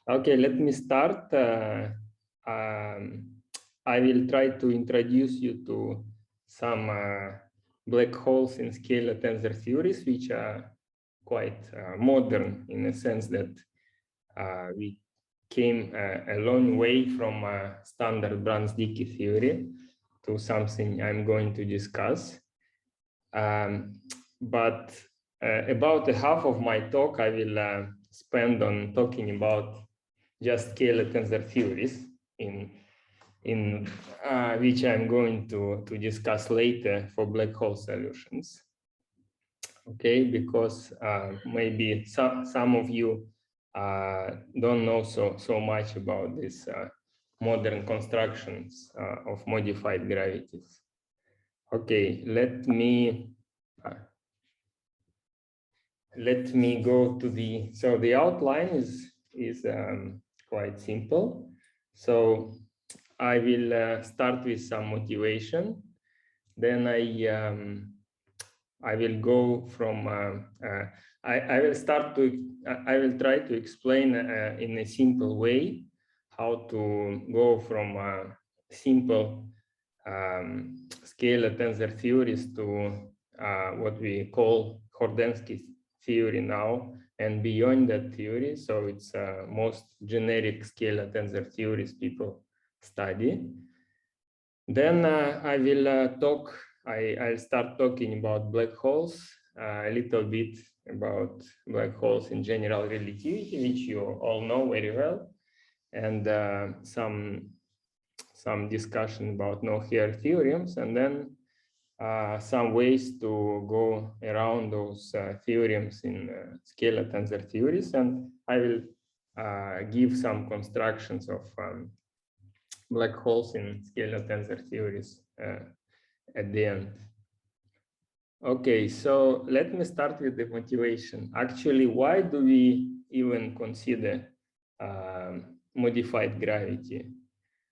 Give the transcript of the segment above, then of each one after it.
Okay, let me start. I will try to introduce you to some black holes in scalar tensor theories, which are quite modern in the sense that we came a long way from standard Brans-Dicke theory to something I'm going to discuss. But about half of my talk I will spend on talking about just scalar tensor theories in which I'm going to discuss later for black hole solutions. Okay, because maybe some of you don't know so much about these modern constructions of modified gravities. Okay, let me go to the, so the outline is quite simple. So I will start with some motivation. Then I will go from I will try to explain in a simple way how to go from simple scalar tensor theories to what we call Horndeski theory now and beyond that theory. So it's most generic scalar tensor theories people study. Then I will I'll start talking about black holes, a little bit about black holes in general relativity, which you all know very well, and some discussion about no-here theorems, and then some ways to go around those theorems in scalar tensor theories, and I will give some constructions of black holes in scalar tensor theories at the end. Okay, so let me start with the motivation. Actually, why do we even consider modified gravity,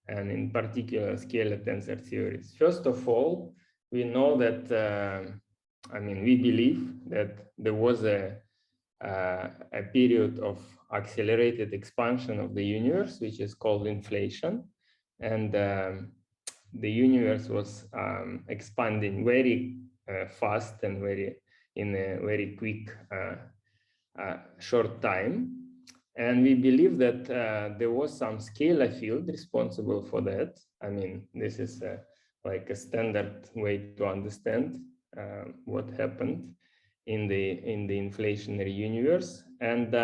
and in particular scalar tensor theories? First of all, we know that, I mean, we believe that there was a period of accelerated expansion of the universe, which is called inflation. And the universe was expanding very fast and in a very quick short time. And we believe that there was some scalar field responsible for that. I mean, this is like a standard way to understand what happened in the inflationary universe. And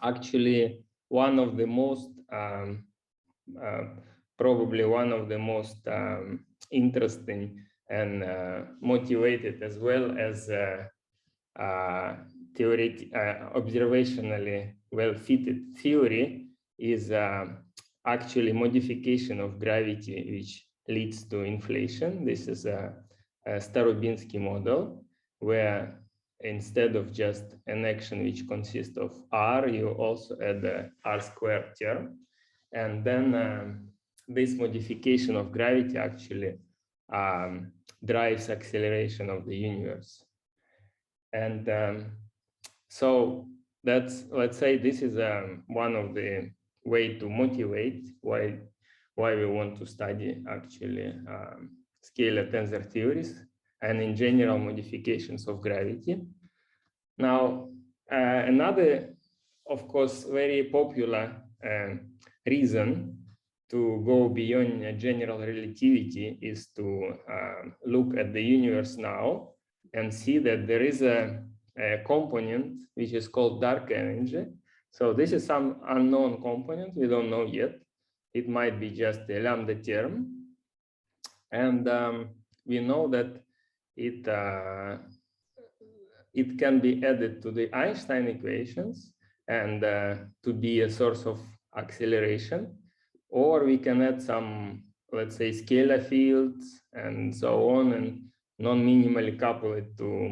actually, one of the most probably one of the most interesting and motivated, as well as observationally well-fitted theory, is actually modification of gravity, which leads to inflation. This is a Starobinsky model, where instead of just an action which consists of r, you also add the r squared term. And then this modification of gravity actually drives acceleration of the universe. And so that's, let's say, this is one of the way to motivate why we want to study actually scalar tensor theories and in general modifications of gravity. Now, another, of course, very popular reason to go beyond general relativity is to look at the universe now and see that there is a component which is called dark energy. So this is some unknown component, we don't know yet. It might be just a lambda term. And we know that it can be added to the Einstein equations and to be a source of acceleration, or we can add some, let's say, scalar fields and so on, and non-minimally couple it to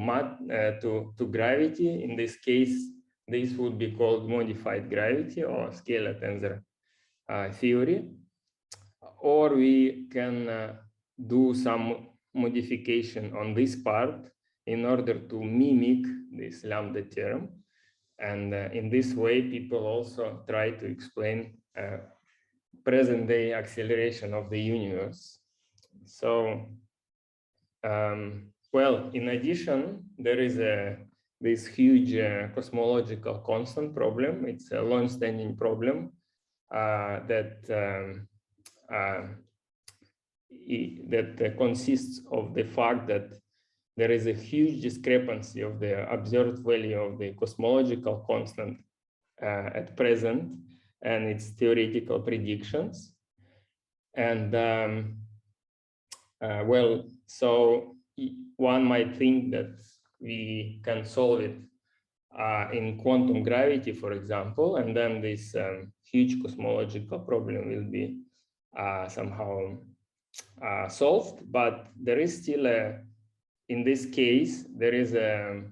gravity. In this case, this would be called modified gravity or scalar tensor theory. Or we can do some modification on this part in order to mimic this lambda term. And in this way, people also try to explain present-day acceleration of the universe. So, well, in addition, there is this huge cosmological constant problem. It's a long-standing problem that consists of the fact that there is a huge discrepancy of the observed value of the cosmological constant at present and its theoretical predictions. And well, so one might think that we can solve it in quantum gravity, for example, and then this huge cosmological problem will be somehow solved. But there is still in this case, there is a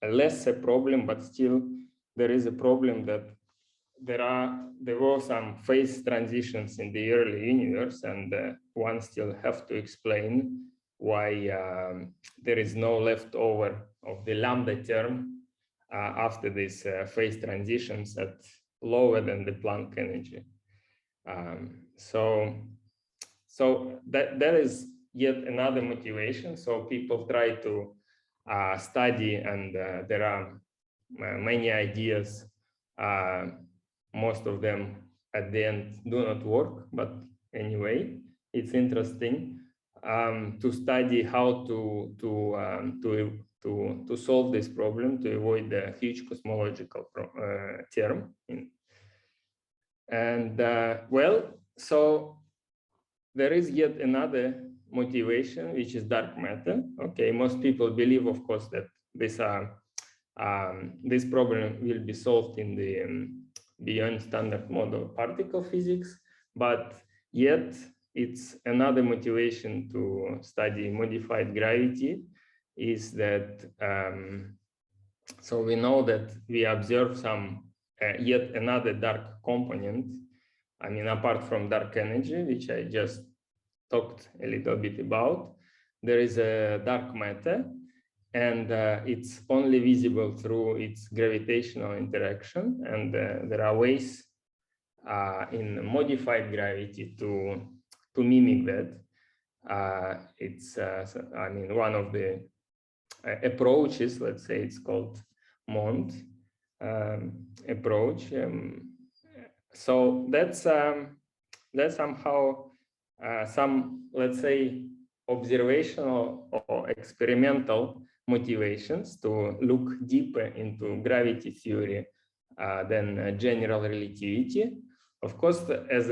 lesser problem, but still there is a problem that there were some phase transitions in the early universe, and one still have to explain why there is no leftover of the lambda term after these phase transitions at lower than the Planck energy. So that is yet another motivation. So people try to study, and there are many ideas. Most of them at the end do not work, but anyway, it's interesting to study how to solve this problem, to avoid the huge cosmological term. And well, so there is yet another motivation, which is dark matter. Okay, most people believe, of course, that this problem will be solved in the beyond standard model particle physics, but yet it's another motivation to study modified gravity is that so we know that we observe some yet another dark component. I mean, apart from dark energy, which I just talked a little bit about, there is a dark matter, and it's only visible through its gravitational interaction. And there are ways in modified gravity to mimic that. It's, I mean, one of the approaches, let's say it's called Mond approach. So that's somehow some, let's say, observational or experimental motivations to look deeper into gravity theory than general relativity. Of course, as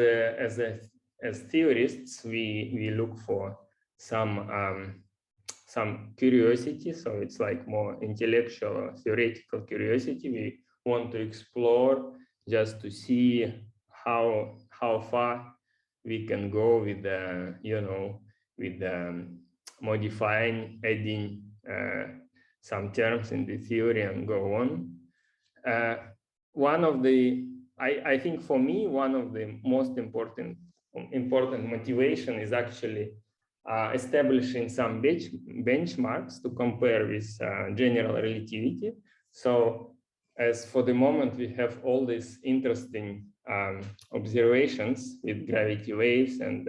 theorists, we look for some curiosity. So it's like more intellectual, theoretical curiosity. We want to explore just to see how far we can go with you know, with modifying, adding some terms in the theory and go on. One of the, I think for me, one of the most important motivation is actually establishing some benchmarks to compare with general relativity. So as for the moment, we have all these interesting observations with gravity waves and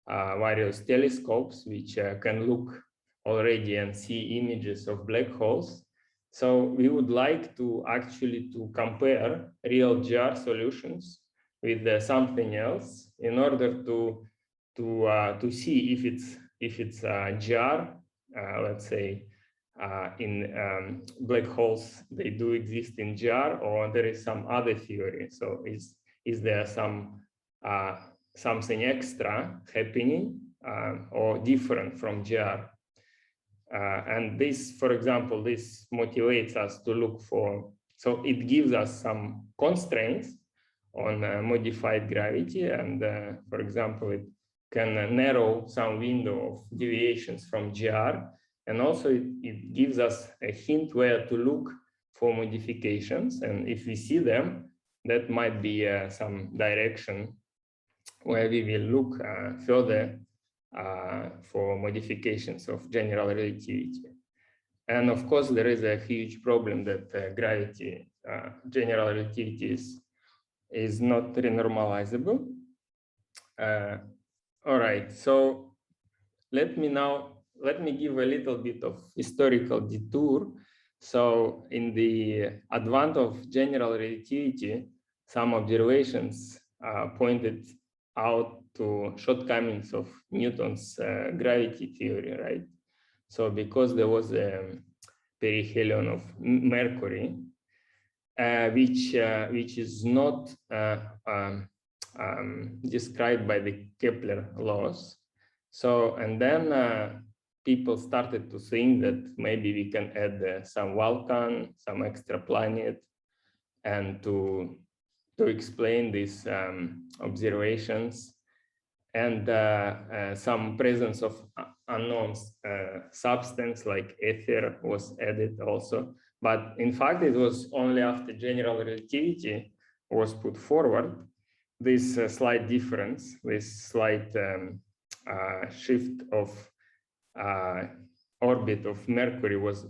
various telescopes, which can look already and see images of black holes. So we would like to actually compare real GR solutions with something else in order to see if it's GR, let's say in black holes, they do exist in GR, or there is some other theory. So is there some something extra happening or different from GR? And this, for example, this motivates us to look for, so it gives us some constraints on modified gravity. And for example, it can narrow some window of deviations from GR. And also it gives us a hint where to look for modifications. And if we see them, that might be some direction where we will look further for modifications of general relativity. And of course, there is a huge problem that gravity general relativity is not renormalizable. All right, so let me give a little bit of historical detour. So in the advent of general relativity, some observations pointed out to shortcomings of Newton's gravity theory, right? So because there was a perihelion of Mercury, which is not described by the Kepler laws. So, and then people started to think that maybe we can add some Vulcan, some extra planet, and to explain these observations, and some presence of unknown substance like ether was added also. But in fact, it was only after general relativity was put forward, this slight difference, this slight shift of orbit of Mercury was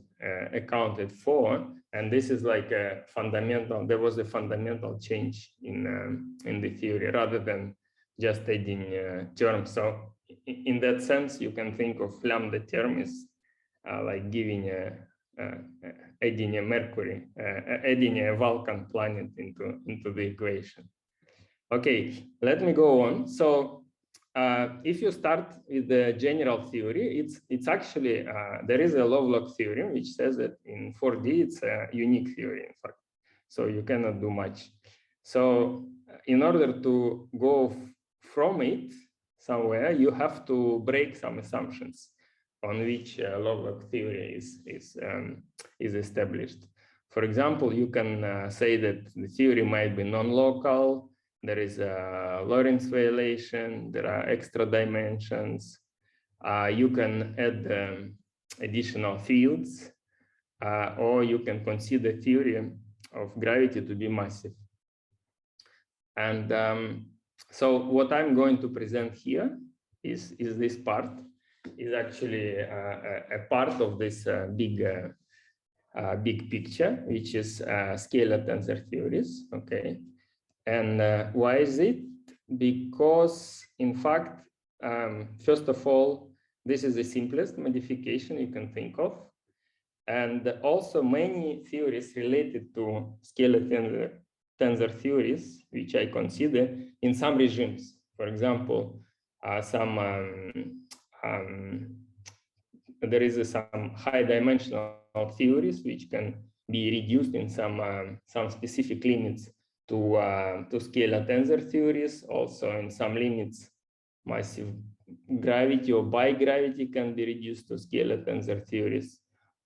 accounted for. And this is like a fundamental, there was a fundamental change in the theory rather than just adding terms. So in that sense, you can think of lambda term as like giving adding a Mercury, adding a Vulcan planet into the equation. Okay, let me go on. So if you start with the general theory, it's actually, there is a Lovelock theorem which says that in 4D, it's a unique theory, in fact. So you cannot do much. So in order to go from it somewhere, you have to break some assumptions on which Lovelock theory is established. For example, you can say that the theory might be non-local, there is a Lorentz violation, there are extra dimensions, you can add additional fields, or you can consider theory of gravity to be massive. And so what I'm going to present here is this part, is actually a part of this big picture, which is scalar-tensor theories, okay? And why is it? Because, in fact, first of all, this is the simplest modification you can think of. And also many theories related to scalar-tensor theories, which I consider in some regimes. For example, there is some high-dimensional theories which can be reduced in some specific limits to scalar-tensor theories. Also, in some limits, massive gravity or bigravity can be reduced to scalar-tensor theories.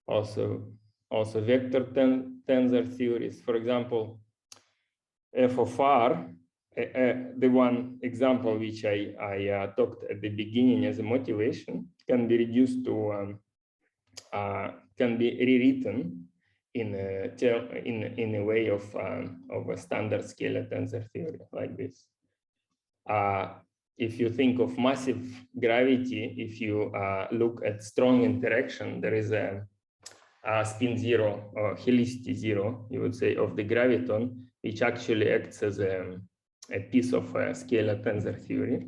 Also vector tensor theories. For example, f of r, the one example which I talked at the beginning as a motivation, can be reduced to, can be rewritten in a way of a standard scalar-tensor theory like this. If you think of massive gravity, if you look at strong interaction, there is a spin zero or helicity zero, you would say, of the graviton, which actually acts as a piece of scalar-tensor theory.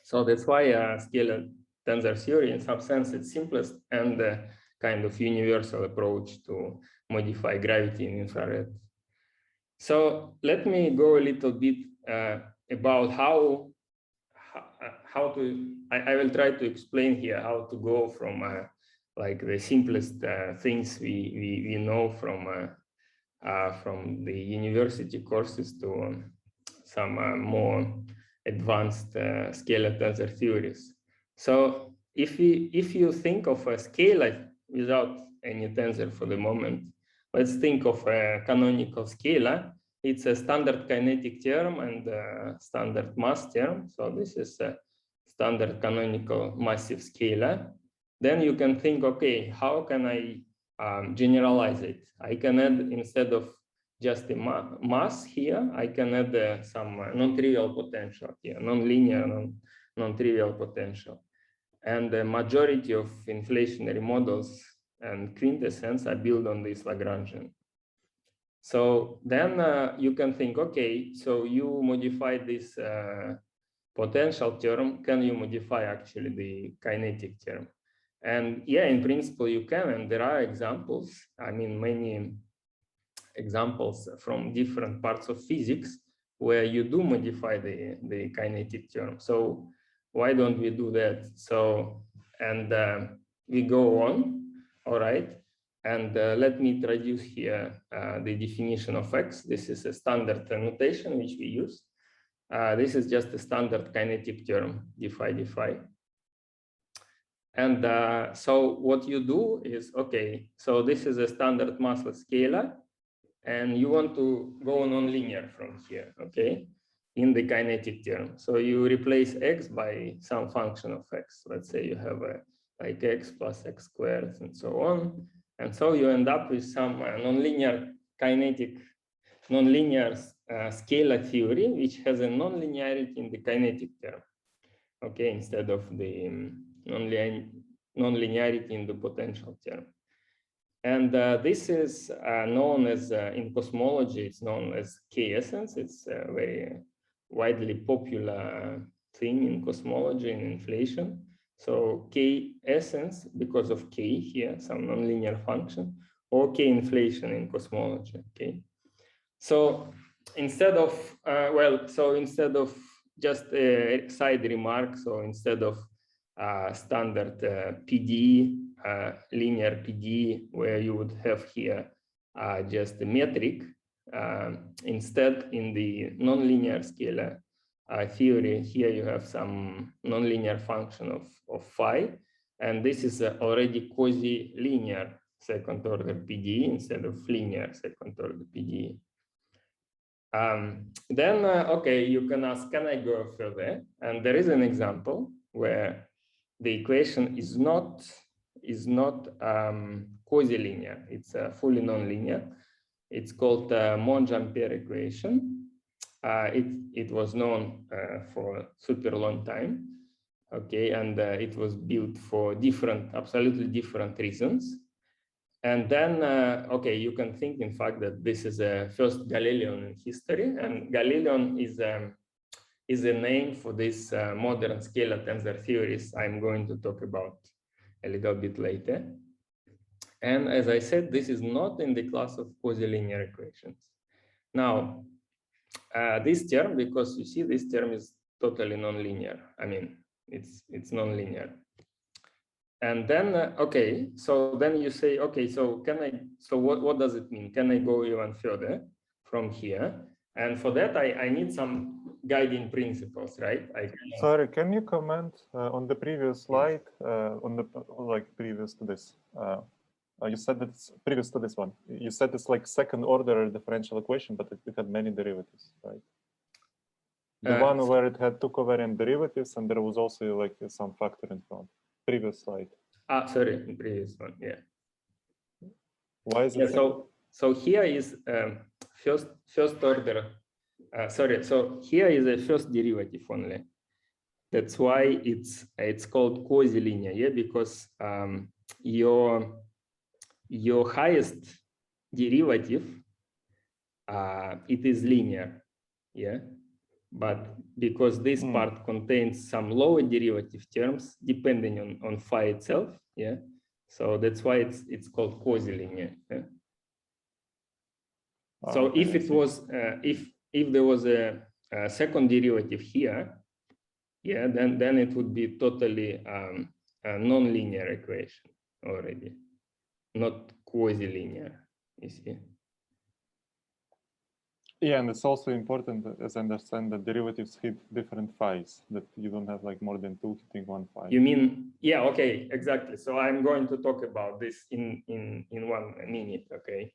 So that's why scalar-tensor theory, in some sense, it's simplest and kind of universal approach to modify gravity in infrared. So let me go a little bit about how to, I will try to explain here how to go from like the simplest things we know from the university courses to some more advanced scalar-tensor theories. So if you think of a scalar without any tensor for the moment, let's think of a canonical scalar. It's a standard kinetic term and a standard mass term. So this is a standard canonical massive scalar. Then you can think, okay, how can I generalize it? I can add, instead of just a mass here, I can add some non-trivial potential here, non-linear, non-trivial potential. And the majority of inflationary models and quintessence are built on this Lagrangian. So then you can think, okay, so you modify this potential term, can you modify actually the kinetic term? And yeah, in principle you can, and there are examples, I mean, many examples from different parts of physics where you do modify the kinetic term. So why don't we do that? So, and we go on, all right. And let me introduce here the definition of X. This is a standard notation which we use. This is just a standard kinetic term, dphi. And so what you do is, okay, so this is a standard massless scalar, and you want to go non-linear from here, okay, in the kinetic term. So you replace X by some function of X. Let's say you have like X plus X squared and so on. And so you end up with some non-linear kinetic, non-linear scalar theory, which has a non-linearity in the kinetic term, okay, instead of the non-linearity in the potential term. And this is known as, in cosmology, it's known as K-essence. It's a very widely popular thing in cosmology and inflation. So K-essence, because of K here, some nonlinear function, or K-inflation in cosmology, okay? So instead of, instead of just a side remark, so instead of standard PD, linear PD, where you would have here just a metric, instead in the nonlinear scalar theory, here you have some nonlinear function of phi, and this is already quasi-linear second order PDE instead of linear second order PDE. Then, okay, you can ask, can I go further? And there is an example where the equation is not quasi-linear. It's fully non-linear. It's called Monge-Ampere equation. It was known for a super long time. Okay, and it was built for absolutely different reasons. And then, okay, you can think, in fact, that this is a first Galilean in history, and Galilean is a name for this modern scalar tensor theories I'm going to talk about a little bit later. And as I said, this is not in the class of quasi-linear equations. Now, this term, because you see this term is totally nonlinear. I mean, it's nonlinear. And then, okay, so then you say, okay, so what does it mean? Can I go even further from here? And for that, I need some guiding principles, right? Sorry, can you comment on the previous slide, on the previous to this? You said that it's previous to this one. You said it's like second order differential equation, but it had many derivatives, right? The one where it had two covariant derivatives, and there was also like some factor in front. Previous slide. Sorry, the previous one, yeah. Why is it? Yeah, so here is first order. Sorry, so here is a first derivative only. That's why it's called quasi-linear, yeah, because your highest derivative it is linear, yeah. But because this part contains some lower derivative terms depending on phi itself, yeah. So that's why it's called quasi-linear. Yeah? So if it was if there was a second derivative here, yeah, then it would be totally a non-linear equation already, not quasi-linear. You see. Yeah, and it's also important, as I understand, that derivatives hit different phis, that you don't have like more than two hitting one phi. You mean, yeah, okay, exactly. So I'm going to talk about this in 1 minute, okay?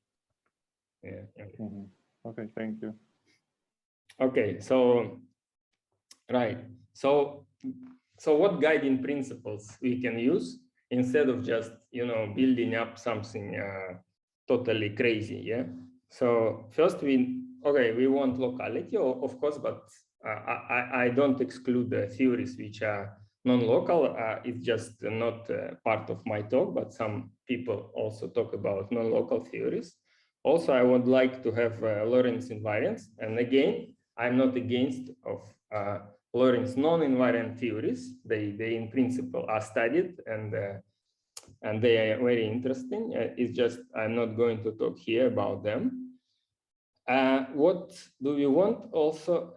Yeah. Okay. Okay, thank you. Okay, so right. So what guiding principles we can use instead of just, you know, building up something totally crazy, yeah? So first we want locality, of course, but I don't exclude the theories which are non-local. It's just not part of my talk, but some people also talk about non-local theories. Also, I would like to have Lorentz invariance. And again, I'm not against of Lorentz non-invariant theories. They in principle are studied and they are very interesting. It's just I'm not going to talk here about them. What do we want also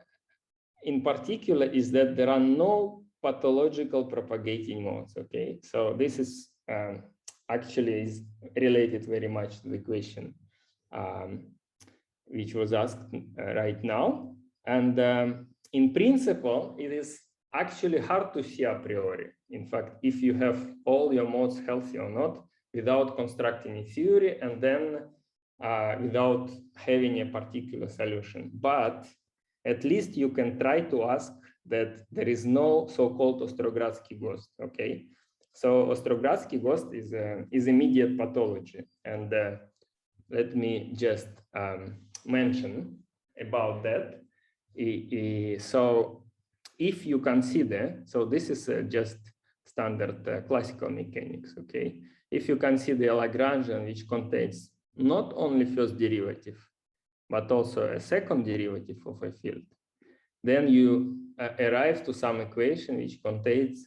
in particular is that there are no pathological propagating modes. Okay, so this is actually is related very much to the question which was asked right now. And in principle, it is actually hard to see a priori. In fact, if you have all your modes healthy or not, without constructing a theory and then without having a particular solution. But at least you can try to ask that there is no so-called Ostrogradsky ghost, okay? So Ostrogradsky ghost is immediate pathology. And let me just mention about that. So if you consider, so this is just standard classical mechanics, okay? If you consider a Lagrangian which contains not only first derivative, but also a second derivative of a field, then you arrive to some equation which contains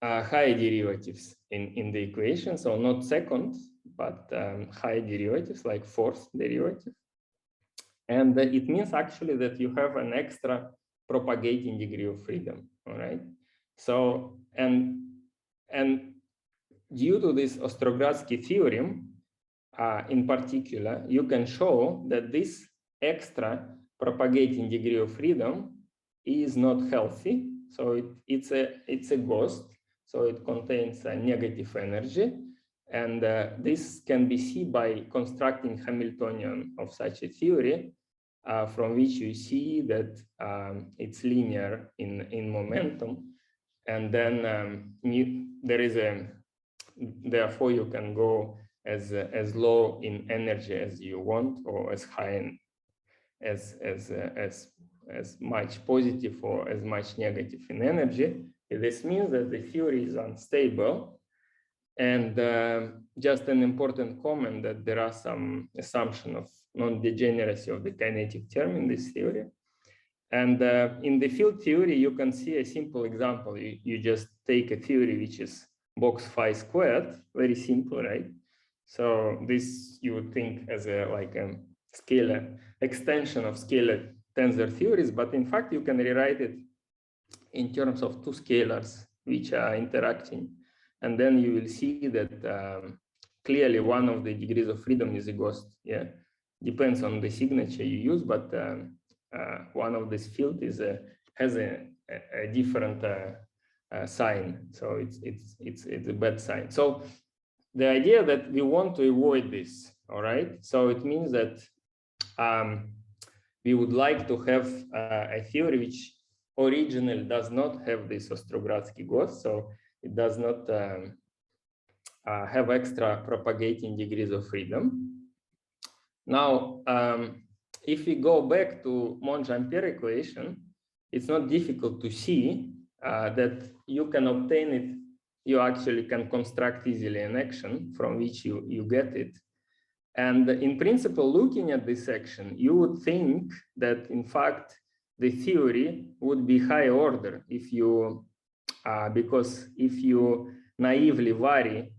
high derivatives in the equation. So not second, but high derivatives like fourth derivative. And it means actually that you have an extra propagating degree of freedom, all right? So, and due to this Ostrogradsky theorem, in particular, you can show that this extra propagating degree of freedom is not healthy. So it's a ghost. So it contains a negative energy. And this can be seen by constructing Hamiltonian of such a theory, from which you see that it's linear in momentum. And then there is therefore you can go as low in energy as you want, or as high as much positive or as much negative in energy. This means that the theory is unstable. And just an important comment that there are some assumption of non-degeneracy of the kinetic term in this theory. And in the field theory, you can see a simple example. You just take a theory which is box phi squared, very simple, right? So this you would think as like a scalar extension of scalar tensor theories, but in fact you can rewrite it in terms of two scalars which are interacting. And then you will see that clearly one of the degrees of freedom is a ghost. Yeah, depends on the signature you use, but one of this field has a different sign. So it's a bad sign. So the idea that we want to avoid this, all right? So it means that we would like to have a theory which originally does not have this Ostrogradsky ghost. So it does not have extra propagating degrees of freedom. Now, if we go back to Monge-Ampere equation, it's not difficult to see that you can obtain it. You actually can construct easily an action from which you get it. And in principle, looking at this action, you would think that in fact, the theory would be high order if you, because if you naively vary,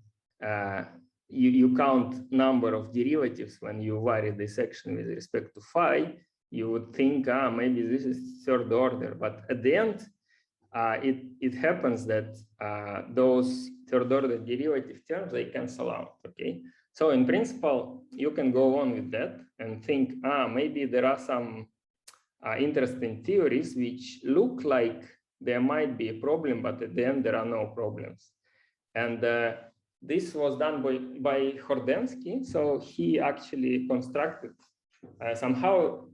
you count number of derivatives when you vary this action with respect to phi, you would think, maybe this is third order. But at the end, it happens that those third order derivative terms, they cancel out, okay? So in principle, you can go on with that and think, maybe there are some interesting theories which look like there might be a problem, but at the end there are no problems. And this was done by Horndeski. So he actually constructed somehow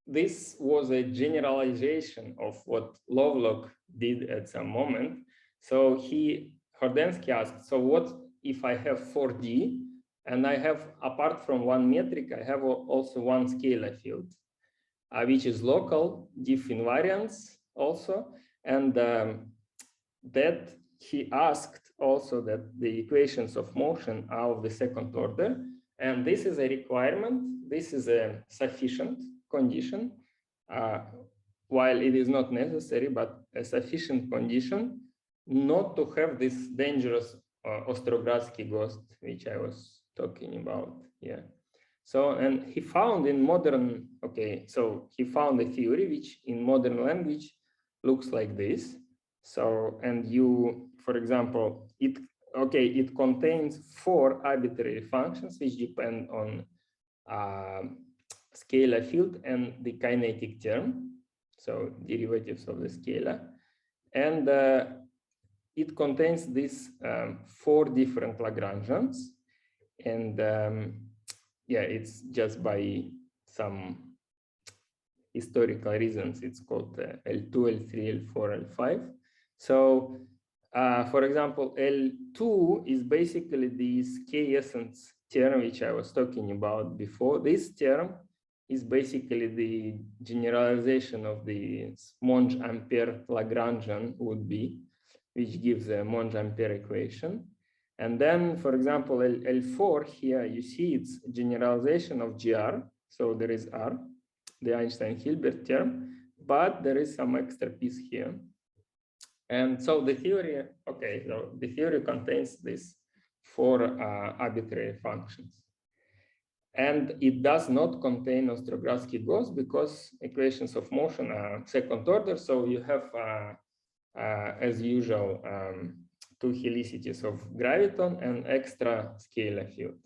this was a generalization of what Lovelock did at some moment. So Horndeski asked, so what if I have 4D and I have, apart from one metric, I have also one scalar field, which is local, diff invariance also. And that he asked also that the equations of motion are of the second order. And this is a requirement. This is a sufficient condition, while it is not necessary, but a sufficient condition not to have this dangerous Ostrogradsky ghost, which I was talking about here. So, and he found in modern, so he found a theory which in modern language looks like this. So, and you, for example, it contains 4 arbitrary functions which depend on scalar field and the kinetic term, so derivatives of the scalar. And it contains these 4 different Lagrangians. And yeah, it's just by some historical reasons, it's called L2, L3, L4, L5. So, for example, L2 is basically this k-essence term which I was talking about before. This term is basically the generalization of the Monge-Ampere Lagrangian would be, which gives a Monge-Ampere equation. And then, for example, L4 here, you see it's generalization of GR. So there is R, the Einstein-Hilbert term, but there is some extra piece here. And so the theory, so the theory contains these 4 arbitrary functions. And it does not contain Ostrogradsky ghost because equations of motion are second order. So you have, as usual, 2 helicities of graviton and extra scalar field.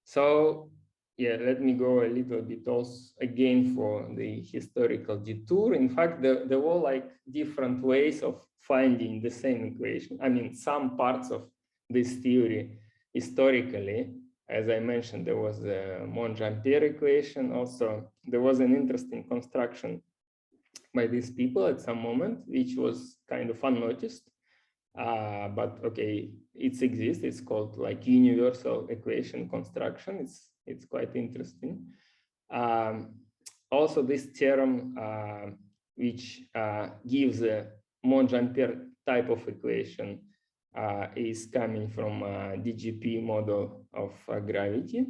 So yeah, let me go a little bit also again for the historical detour. In fact, there were like different ways of finding the same equation. I mean, some parts of this theory historically, as I mentioned, there was a Monge-Ampere equation. Also, there was an interesting construction by these people at some moment, which was kind of unnoticed. But okay, it exists. It's called like universal equation construction. It's quite interesting. Also, this theorem, which gives a Monge-Ampere type of equation, is coming from a DGP model of gravity.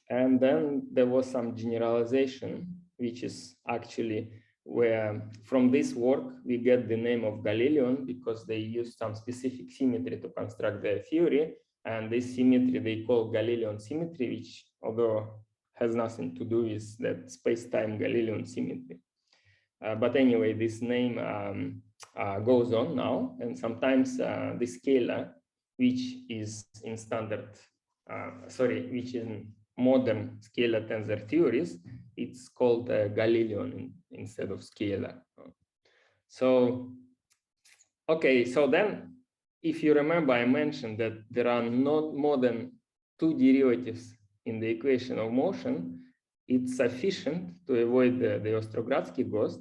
And then there was some generalization, which is actually where from this work we get the name of Galilean because they used some specific symmetry to construct their theory. And this symmetry they call Galilean symmetry, which although has nothing to do with that space-time Galilean symmetry. But anyway, this name goes on now, and sometimes the scalar, which is in standard, which in modern scalar tensor theories, it's called Galilean instead of scalar. So, okay, so then, if you remember, I mentioned that there are not more than 2 derivatives in the equation of motion. It's sufficient to avoid the Ostrogradsky ghost.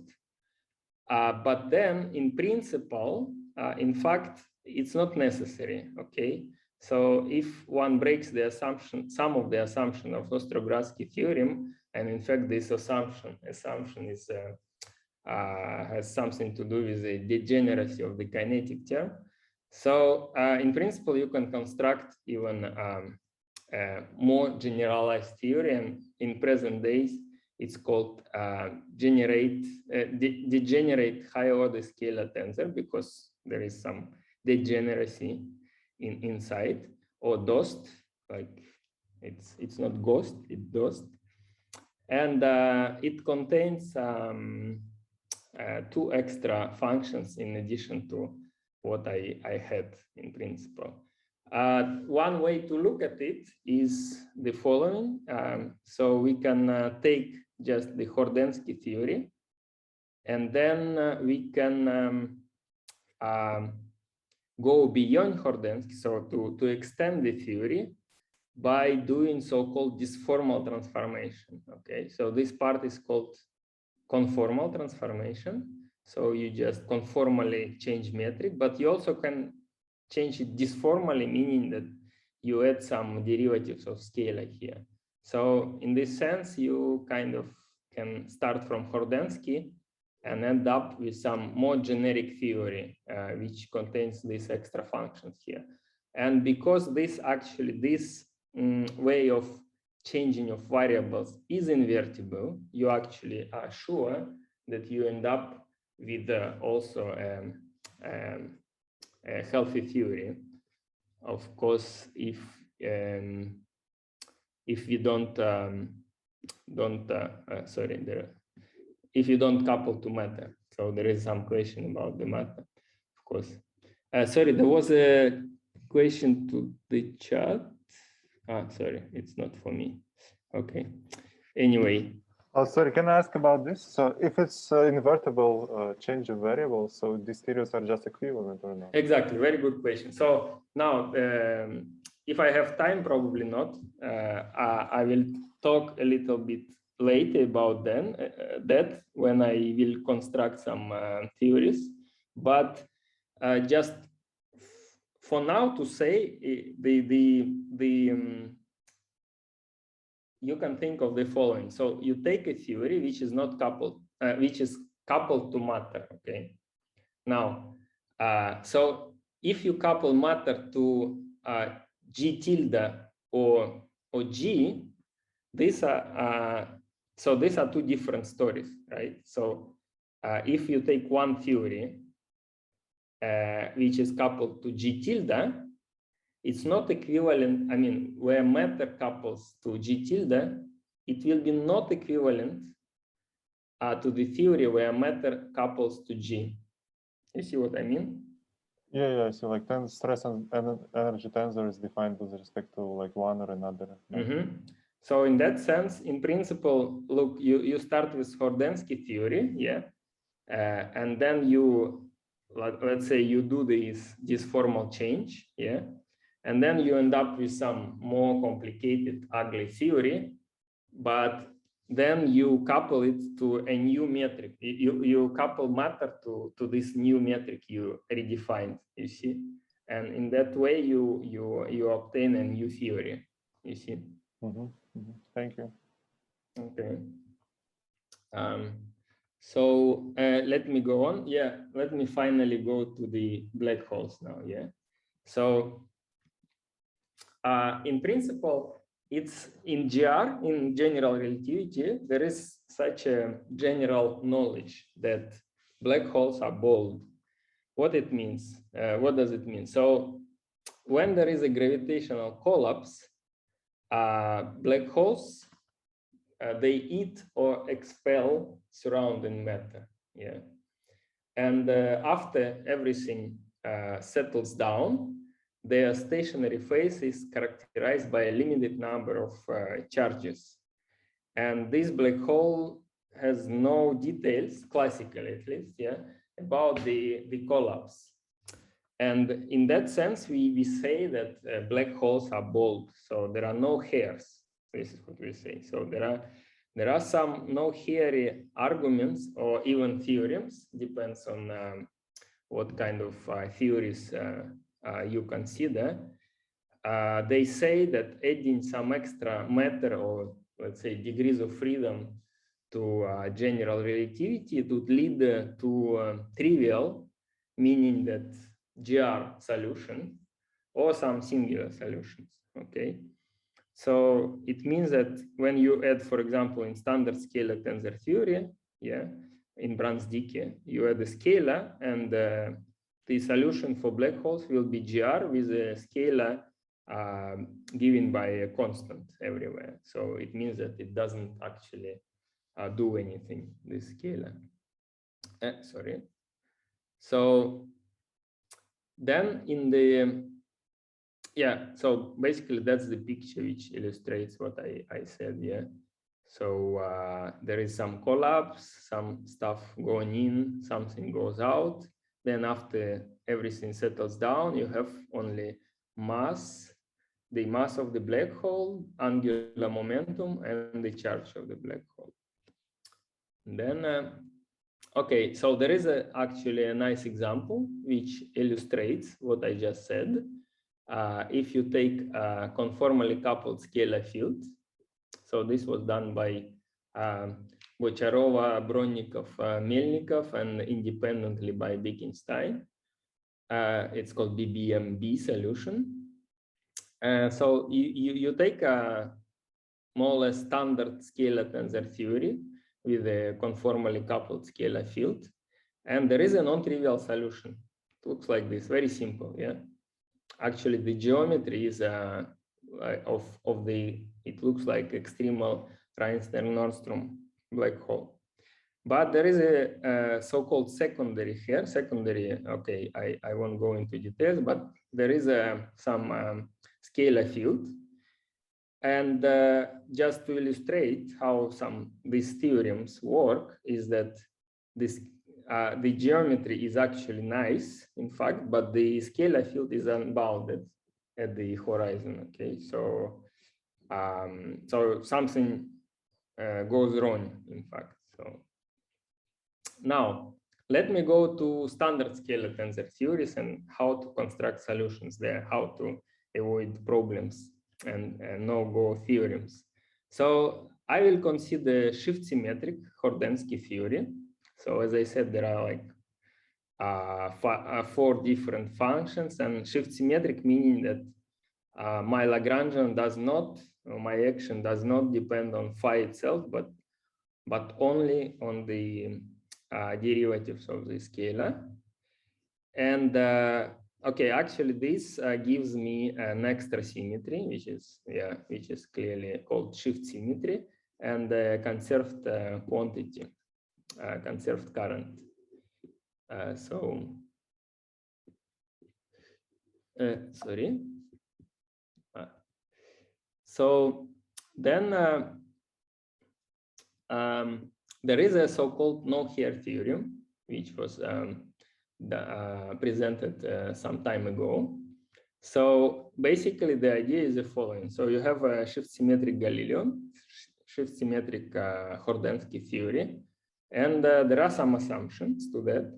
But then, in principle, in fact, it's not necessary, okay? So if one breaks the assumption, some of the assumption of Ostrogradsky theorem, and in fact, this assumption is has something to do with the degeneracy of the kinetic term. So in principle, you can construct even a more generalized theory, and in present days, it's called degenerate high-order scalar tensor because there is some degeneracy inside, or DOST, like it's not ghost, it's DOST, and it contains 2 extra functions in addition to what I had in principle. One way to look at it is the following. So we can take just the Horndeski theory, and then we can go beyond Horndeski, so to extend the theory by doing so-called disformal transformation. Okay, so this part is called conformal transformation. So you just conformally change metric, but you also can change it disformally, meaning that you add some derivatives of scalar here. So in this sense, you kind of can start from Horndeski and end up with some more generic theory, which contains these extra functions here. And because this way of changing of variables is invertible, you actually are sure that you end up with also a healthy theory. Of course, if you don't if you don't couple to matter. So there is some question about the matter, of course. Sorry, there was a question to the chat. Sorry, it's not for me. Okay. Anyway. Oh, sorry, can I ask about this? So if it's invertible change of variables, so these theories are just equivalent or not? Exactly, very good question. So now, if I have time, probably not. I will talk a little bit later about that when I will construct some theories. But just for now to say, you can think of the following. So you take a theory which is not coupled, which is coupled to matter. Okay. Now, so if you couple matter to G tilde or G, these are two different stories, right? So if you take one theory which is coupled to G tilde, it's not equivalent. I mean, where matter couples to G tilde, it will be not equivalent to the theory where matter couples to G. You see what I mean? Yeah. So like stress and energy tensor is defined with respect to like one or another. So in that sense, in principle, look, you start with Horndeski theory, yeah, and then you, let's say, you do this formal change, yeah, and then you end up with some more complicated, ugly theory, but then you couple it to a new metric. You couple matter to this new metric you redefined, you see, and in that way you obtain a new theory, you see. Thank you. Okay. So let me go on. Yeah, let me finally go to the black holes now. Yeah. So in principle, it's in GR, in general relativity, there is such a general knowledge that black holes are bold. What it means? What does it mean? So when there is a gravitational collapse, black holes, they eat or expel surrounding matter. Yeah. And after everything settles down, their stationary phase is characterized by a limited number of charges. And this black hole has no details, classically at least, yeah, about the collapse. And in that sense, we say that black holes are bold. So there are no hairs. This is what we say. So there are some no hairy arguments or even theorems, depends on what kind of theories you consider. They say that adding some extra matter or let's say degrees of freedom to general relativity would lead to trivial, meaning that GR solution or some singular solutions. Okay, so it means that when you add, for example, in standard scalar tensor theory, yeah, in Brans-Dicke, you add a scalar, and the solution for black holes will be GR with a scalar given by a constant everywhere. So it means that it doesn't actually do anything, this scalar. Sorry. So then in the, yeah, so basically that's the picture which illustrates what I said, yeah. So there is some collapse, some stuff going in, something goes out. Then after everything settles down, you have only mass, the mass of the black hole, angular momentum, and the charge of the black hole. And then, okay, so there is actually a nice example which illustrates what I just said. If you take a conformally coupled scalar field, so this was done by Bocharova, Bronnikov, Melnikov, and independently by Bekenstein. It's called BBMB solution. So you take a more or less standard scalar tensor theory with a conformally coupled scalar field, and there is a non-trivial solution. It looks like this, very simple, yeah. Actually, the geometry is it looks like extremal Reinstein-Nordstrom black hole. But there is a so-called secondary here. Okay, I won't go into details, but there is some scalar field. And just to illustrate how these theorems work is that the geometry is actually nice, in fact, but the scalar field is unbounded at the horizon. Okay, so something goes wrong, in fact. So now let me go to standard scalar tensor theories and how to construct solutions there, how to avoid problems and no-go theorems. So I will consider shift symmetric Horndeski theory. So as I said, there are like 4 different functions, and shift symmetric meaning that my Lagrangian my action does not depend on phi itself, but only on the derivatives of the scalar. And okay, actually this gives me an extra symmetry, which is clearly called shift symmetry, and conserved quantity, conserved current. Sorry. So then there is a so-called no-here theorem, which was presented some time ago. So basically the idea is the following. So you have a shift symmetric Galilean, shift symmetric Horndeski theory, and there are some assumptions to that.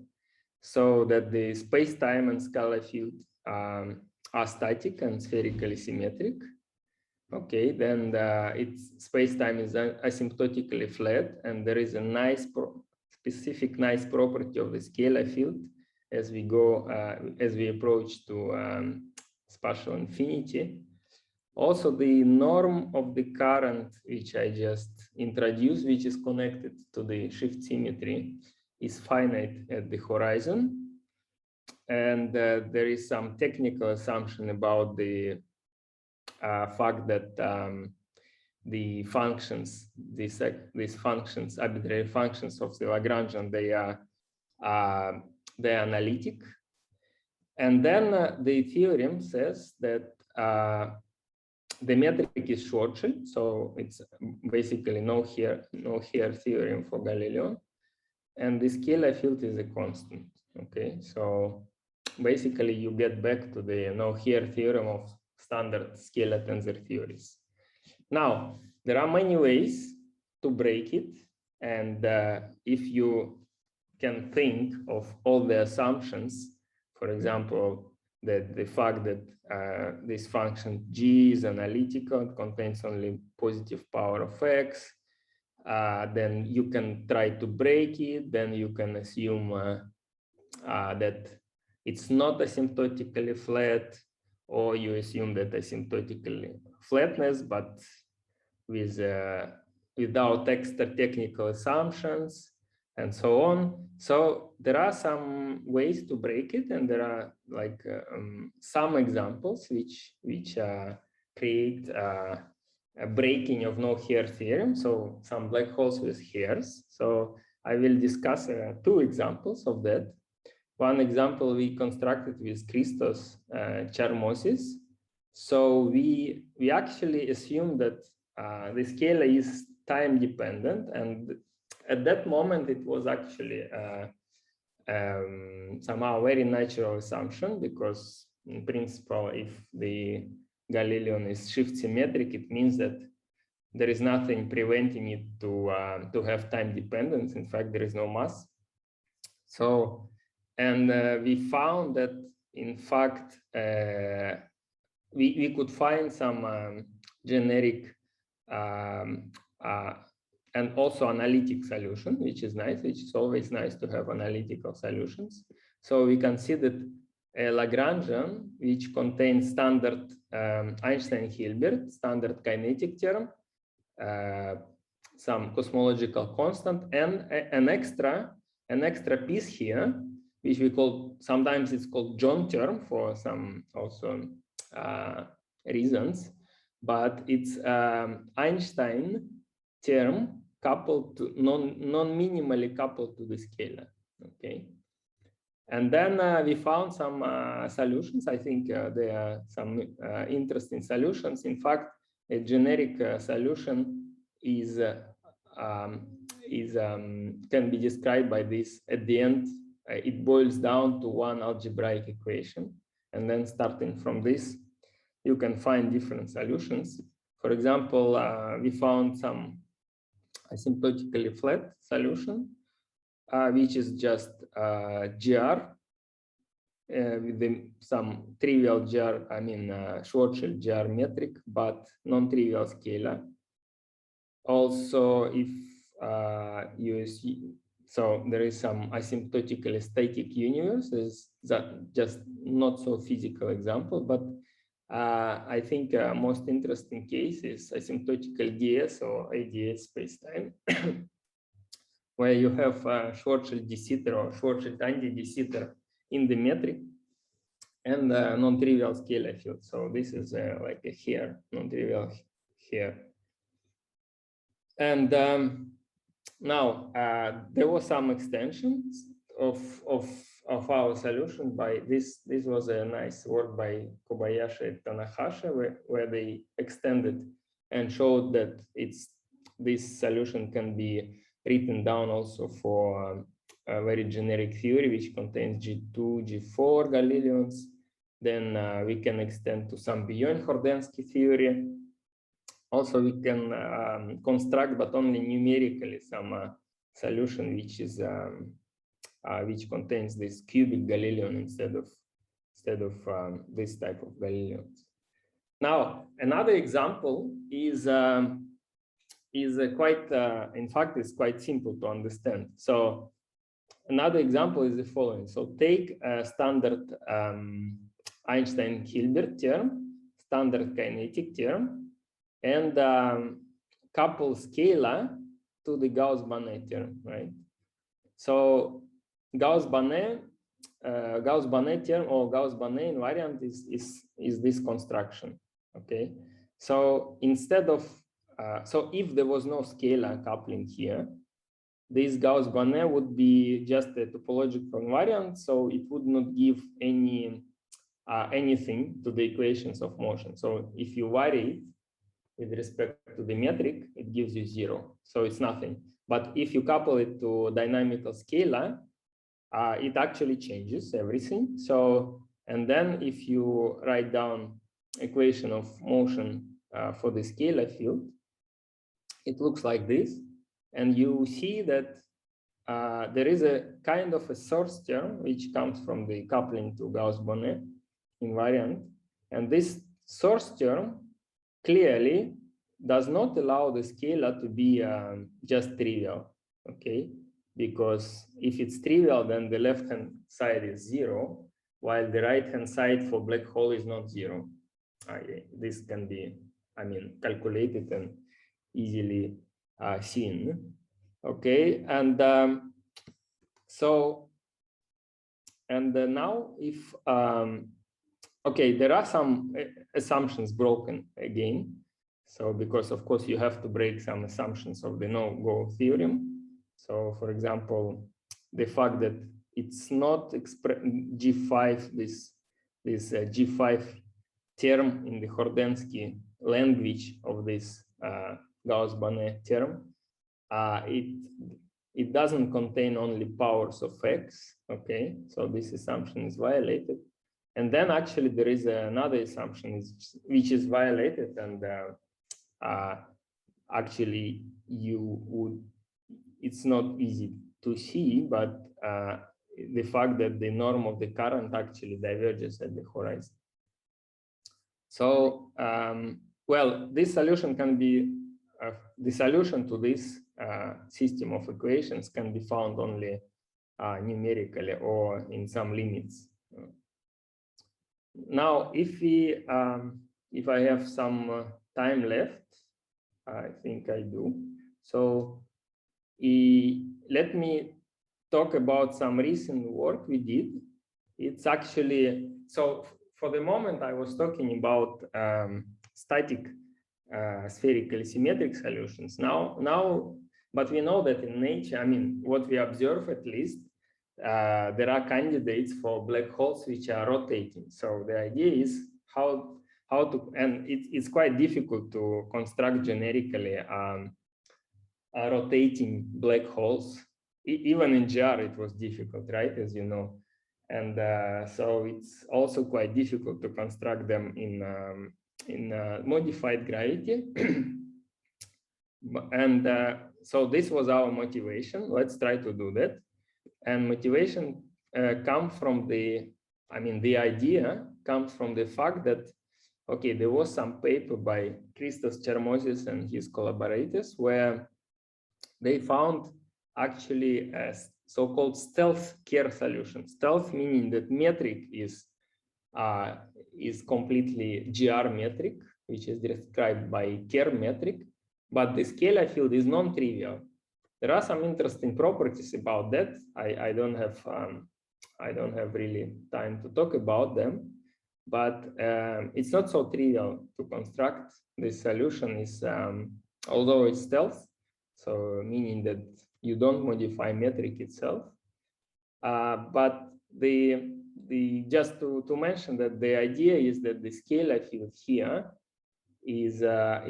So that the space-time and scalar field are static and spherically symmetric. Okay, then its space-time is asymptotically flat, and there is a specific nice property of the scalar field as we approach to spatial infinity. Also, the norm of the current, which I just introduced, which is connected to the shift symmetry, is finite at the horizon. And there is some technical assumption about the fact that the functions, these functions, arbitrary functions of the Lagrangian, they are analytic. And then the theorem says that the metric is Schwarzschild, so it's basically no here theorem for Galilean, and the scalar field is a constant. Okay, so basically you get back to the no here theorem of standard scalar tensor theories. Now there are many ways to break it, and if you can think of all the assumptions, for example, that the fact that this function g is analytical, it contains only positive power of x, then you can try to break it. Then you can assume that it's not asymptotically flat, or you assume that asymptotically flatness, but with without extra technical assumptions, and so on. So there are some ways to break it, and there are like some examples which create a breaking of no here theorem. So some black holes with hairs. So I will discuss 2 examples of that. One example we constructed with Christos Charmosis. So we actually assume that the scalar is time dependent, and at that moment it was actually somehow a very natural assumption, because in principle, if the Galilean is shift symmetric, it means that there is nothing preventing it to have time dependence. In fact, there is no mass. So, and we found that in fact we could find some generic and also analytic solution, which is nice, which is always nice to have analytical solutions. So we considered a Lagrangian, which contains standard Einstein-Hilbert, standard kinetic term, some cosmological constant, and an extra piece here, which we call, sometimes it's called John term for some also reasons, but it's Einstein term coupled to non-minimally coupled to the scalar. Okay, and then we found some solutions. I think there are some interesting solutions. In fact, a generic solution can be described by this. At the end, it boils down to one algebraic equation, and then starting from this, you can find different solutions. For example, we found some asymptotically flat solution, which is just GR with some trivial GR, I mean Schwarzschild GR metric, but non-trivial scalar. Also, if so there is some asymptotically static universe. Is that just not so physical example, but I think most interesting case is asymptotical DS or ADS spacetime, where you have Schwarzschild de Sitter or Schwarzschild anti-de Sitter in the metric and non-trivial scalar field. So this is like a hair, non-trivial hair. And now there was some extensions of our solution by this. This was a nice work by Kobayashi and Tanahashi, where they extended and showed that this solution can be written down also for a very generic theory, which contains G2, G4 Galileans. Then we can extend to some beyond Horndeski theory. Also, we can construct, but only numerically, some solution which is which contains this cubic Galilean instead of this type of Galileans. Now, another example is quite, in fact, it's quite simple to understand. So another example is the following. So take a standard Einstein-Hilbert term, standard kinetic term, and couple scalar to the Gauss-Bonnet term, right? So Gauss-Bonnet term or Gauss-Bonnet invariant is this construction, okay? So instead of, so if there was no scalar coupling here, this Gauss-Bonnet would be just a topological invariant, so it would not give anything to the equations of motion. So if you vary it with respect to the metric, it gives you 0. So it's nothing. But if you couple it to dynamical scalar, it actually changes everything. So, and then if you write down equation of motion for the scalar field, it looks like this. And you see that there is a kind of a source term which comes from the coupling to Gauss-Bonnet invariant. And this source term clearly does not allow the scalar to be just trivial, okay? Because if it's trivial, then the left-hand side is 0, while the right-hand side for black hole is not 0. This can be, I mean, calculated and easily seen, okay? And so, and now if, okay, there are some assumptions broken again. So because of course you have to break some assumptions of the no-go theorem. So for example, the fact that it's not G5, this G5 term in the Horndeski language of this Gauss-Bonnet term, it doesn't contain only powers of x, okay? So this assumption is violated. And then actually there is another assumption which is violated, and actually it's not easy to see, but the fact that the norm of the current actually diverges at the horizon. So, well, this solution can be, the solution to this system of equations can be found only numerically or in some limits. Now, if I have some time left, I think I do. So let me talk about some recent work we did. It's actually, so for the moment I was talking about static spherical symmetric solutions. But we know that in nature, I mean, what we observe at least, there are candidates for black holes which are rotating. So the idea is how to, and it's quite difficult to construct generically rotating black holes. Even in GR it was difficult, right, as you know. And so it's also quite difficult to construct them in modified gravity. And so this was our motivation. Let's try to do that. And motivation comes from the idea comes from the fact that, okay, there was some paper by Christos Chermozis and his collaborators where they found actually a so-called stealth Kerr solution. Stealth meaning that metric is completely GR metric, which is described by Kerr metric, but the scalar field is non-trivial. There are some interesting properties about that. I don't have really time to talk about them, but it's not so trivial to construct. This solution is, although it's stealth, so meaning that you don't modify metric itself, but just to mention that the idea is that the scalar field here is a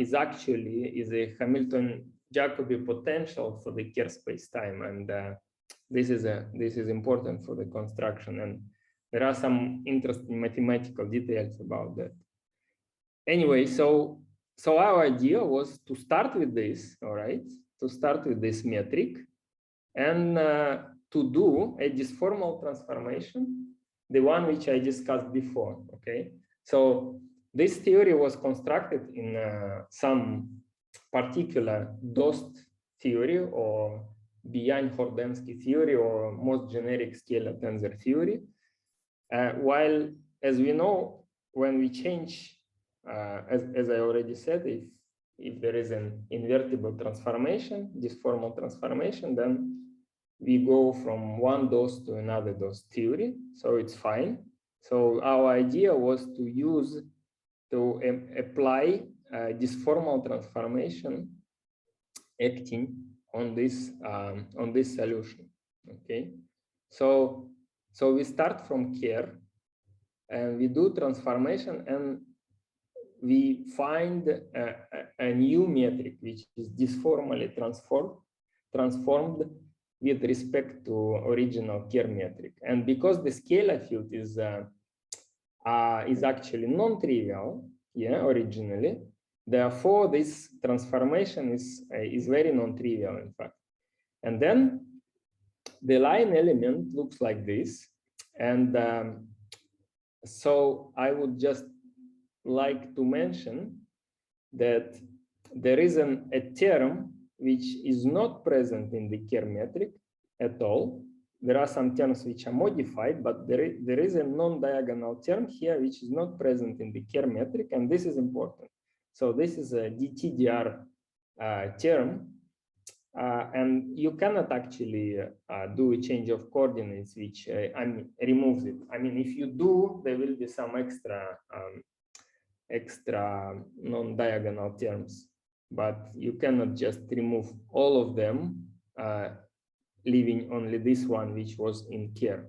Hamilton-Jacobi potential for the Kerr spacetime, and this is important for the construction, and there are some interesting mathematical details about that. Anyway, so our idea was to start with this, all right, to start with this metric, and to do a disformal transformation, the one which I discussed before. Okay, so this theory was constructed in some particular DOST theory or beyond Horndeski theory or most generic scalar-tensor theory. While, as we know, when we change, as I already said, if there is an invertible transformation, disformal transformation, then we go from one DOST to another DOST theory, so it's fine. So our idea was to apply disformal transformation acting on this solution. Okay, so we start from Kerr and we do transformation, and we find a new metric which is disformally transformed with respect to original Kerr metric. And because the scalar field is actually non-trivial, yeah, originally, therefore this transformation is very non-trivial, in fact. And then the line element looks like this, and so I would just like to mention that there is a term which is not present in the Kerr metric at all. There are some terms which are modified, but there is a non-diagonal term here which is not present in the Kerr metric, and this is important. So this is a dTdr term, and you cannot actually do a change of coordinates which removes it. I mean, if you do, there will be some extra non-diagonal terms, but you cannot just remove all of them, leaving only this one which was in Kerr.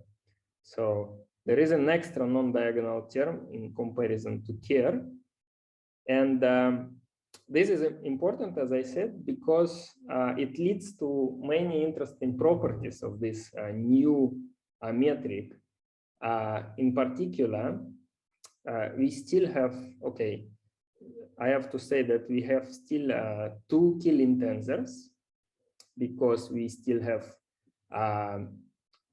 So there is an extra non-diagonal term in comparison to Kerr, and this is important, as I said, because it leads to many interesting properties of this new metric. In particular, we still have, okay, I have to say that we have still two Killing tensors, because we still have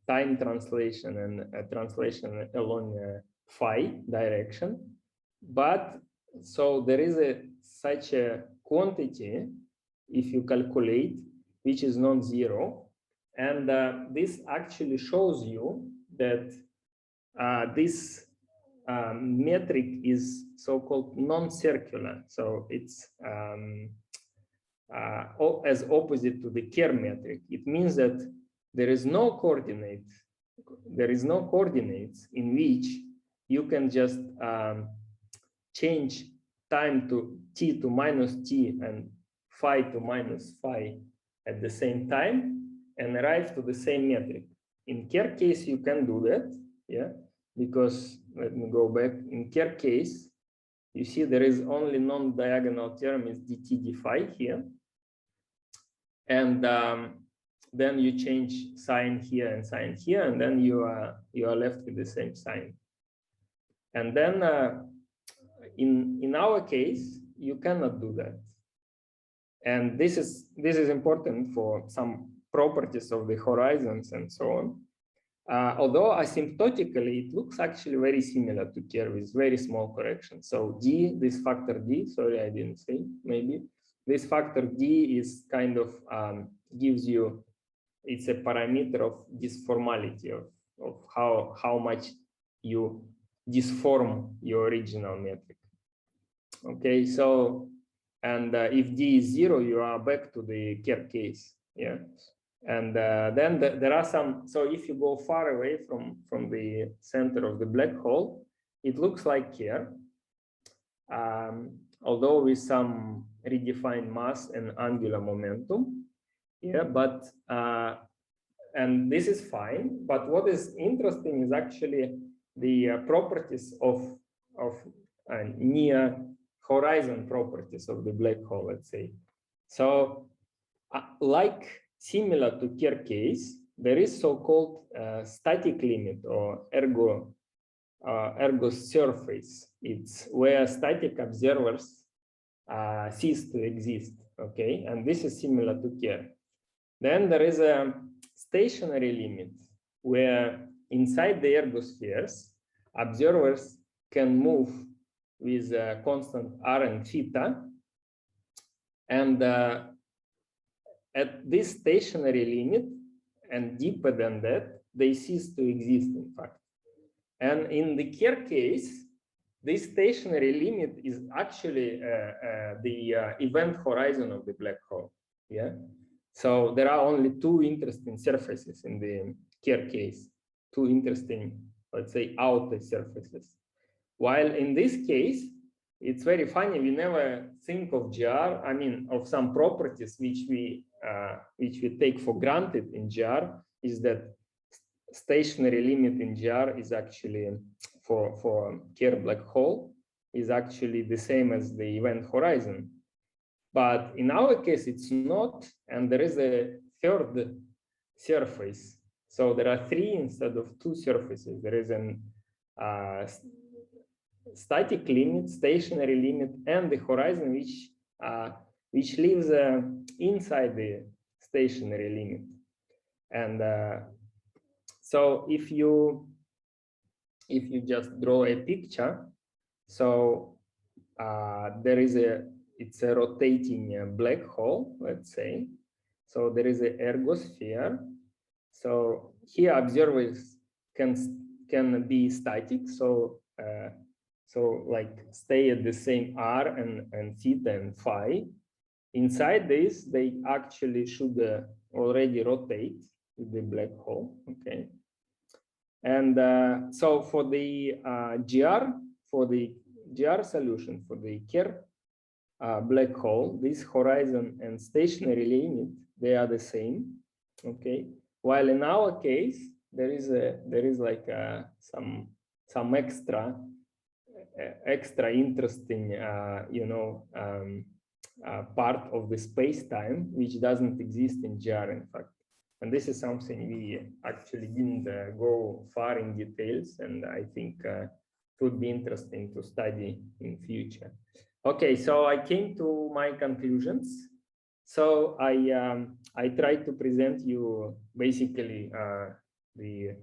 time translation and translation along phi direction. But so there is such a quantity, if you calculate, which is non-zero. And this actually shows you that this metric is so-called non-circular. So it's as opposite to the Kerr metric. It means that there is no coordinates in which you can just change time to t to minus t and phi to minus phi at the same time and arrive to the same metric. In Kerr case, you can do that, yeah, because let me go back. In Kerr case, you see there is only non-diagonal term is dt d phi here, and then you change sign here and sign here, and then you are left with the same sign. And then in our case, you cannot do that. And this is important for some properties of the horizons and so on. Although asymptotically, it looks actually very similar to Kerr with very small corrections. So d, this factor d, sorry, I didn't say, maybe. This factor d is kind of gives you, it's a parameter of disformality of how much you disform your original metric. Okay, so, and if d is 0, you are back to the Kerr case, yeah. And then there are some, so if you go far away from the center of the black hole, it looks like Kerr, although with some redefined mass and angular momentum, yeah, but, and this is fine, but what is interesting is actually the properties of near horizon properties of the black hole, let's say. So like similar to Kerr case, there is so-called static limit or ergo surface. It's where static observers cease to exist, okay? And this is similar to Kerr. Then there is a stationary limit where inside the ergospheres, observers can move with a constant r and theta. And at this stationary limit and deeper than that, they cease to exist, in fact. And in the Kerr case, this stationary limit is actually the event horizon of the black hole, yeah? So there are only two interesting surfaces in the Kerr case, two interesting, let's say, outer surfaces. While in this case, it's very funny, we never think of GR, I mean, of some properties which we take for granted in GR, is that stationary limit in GR is actually, for Kerr black hole, is actually the same as the event horizon. But in our case, it's not, and there is a third surface. So there are three instead of two surfaces. There is an static limit, stationary limit, and the horizon, which lives inside the stationary limit. And so if you just draw a picture, so there is it's a rotating black hole, let's say. So there is an ergosphere. So here observers can be static. So like stay at the same r and theta and phi. Inside this, they actually should already rotate with the black hole. Okay. And so for the GR solution for the Kerr black hole, this horizon and stationary limit, they are the same. Okay. While in our case, there is like some extra interesting part of the space-time which doesn't exist in GR, in fact. And this is something we actually didn't go far in details, and I think it would be interesting to study in future. Okay, so I came to my conclusions. So I tried to present you basically the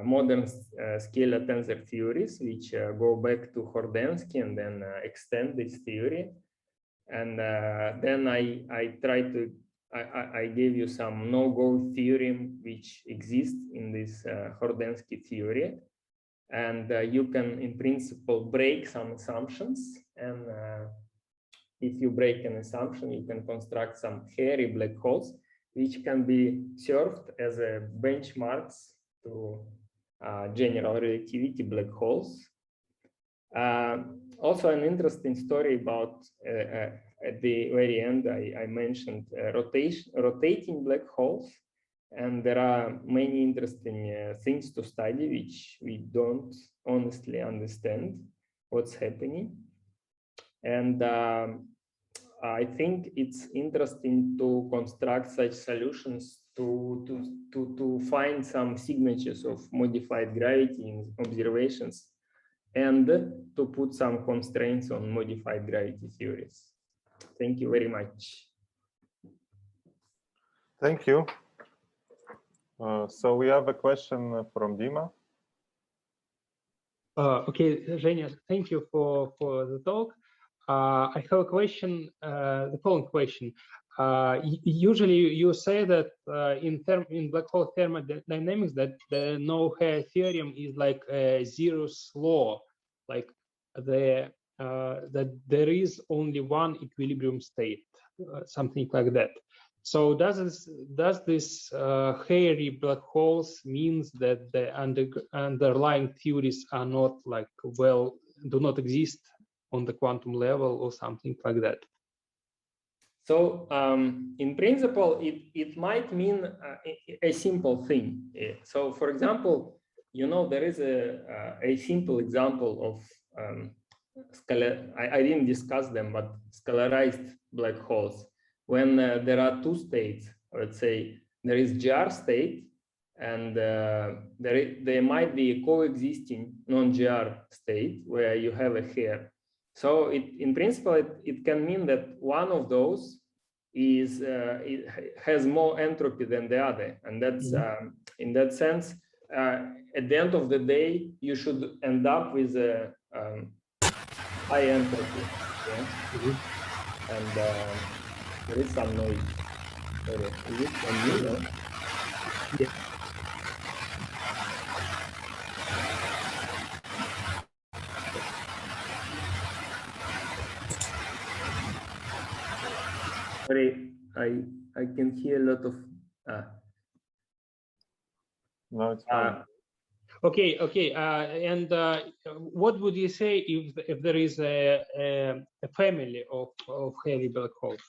modern scalar tensor theories, which go back to Horndeski and then extend this theory. And then I tried to, I gave you some no-go theorem which exists in this Horndeski theory. And you can, in principle, break some assumptions. And if you break an assumption, you can construct some hairy black holes, which can be served as a benchmarks to general relativity black holes. Also, an interesting story about at the very end, I mentioned rotating black holes. And there are many interesting things to study, which we don't honestly understand what's happening. And I think it's interesting to construct such solutions to find some signatures of modified gravity in observations and to put some constraints on modified gravity theories. Thank you very much. Thank you. So we have a question from Dima. Okay, Zhenya, thank you for the talk. I have a question, the following question. Usually you say that in black hole thermodynamics that the no-hair theorem is like a zeroth law, like that there is only one equilibrium state, something like that. So does this hairy black holes means that the underlying theories are not like, well, do not exist on the quantum level or something like that? So in principle, it might mean a simple thing. So for example, you know, there is a simple example of I didn't discuss them, but scalarized black holes. When there are two states, let's say there is GR state, and there might be a coexisting non-GR state where you have a hair. So in principle, it can mean that one of those is it has more entropy than the other, and that's in that sense. At the end of the day, you should end up with a high entropy. Yeah? And there is some noise. Sorry. Is it on me? No? Yeah. Sorry, I can hear a lot of. No, it's fine. Okay. And what would you say if there is a family of hairy black holes?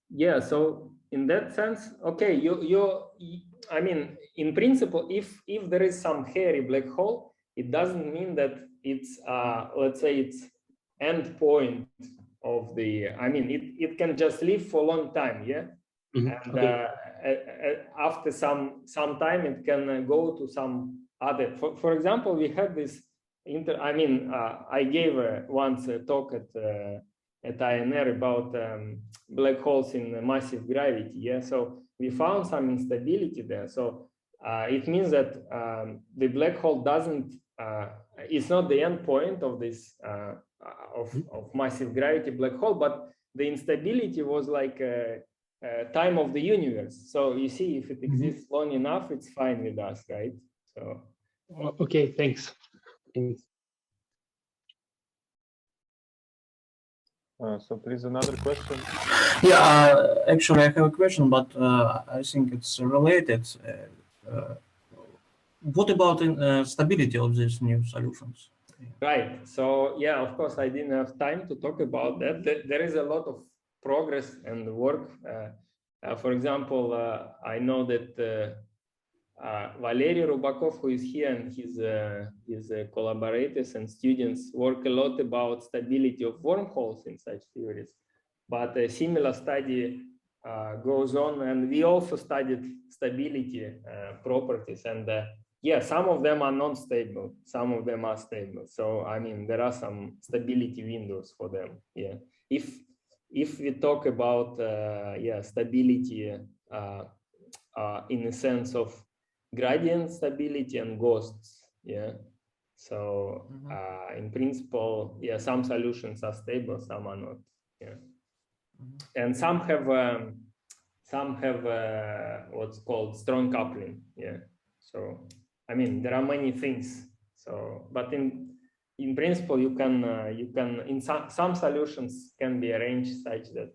Yeah, so in that sense, okay, I mean, in principle, if there is some hairy black hole, it doesn't mean that it's let's say it's end point of the. I mean, it can just live for a long time, yeah. And okay. After some time, it can go to some other. For example, we had this. I mean, I gave once a talk at INR about black holes in massive gravity. Yeah, so we found some instability there. So it means that the black hole doesn't. It's not the end point of this of massive gravity black hole, but the instability was like time of the universe. So you see, if it exists long enough, it's fine with us, right? So okay, thanks. So please, another question. Yeah, actually I have a question, but I think it's related. What about stability of these new solutions? Right. So yeah, of course, I didn't have time to talk about that. There is a lot of progress and work. For example, I know that Valery Rubakov, who is here, and his collaborators and students work a lot about stability of wormholes in such theories. But a similar study goes on, and we also studied stability properties. And yeah, some of them are non-stable, some of them are stable. So I mean, there are some stability windows for them. Yeah, if we talk about yeah, stability in the sense of gradient stability and ghosts, yeah, So in principle, yeah, some solutions are stable, some are not. Yeah, and some have what's called strong coupling. Yeah. So I mean, there are many things. So, but in principle, you can in some solutions can be arranged such that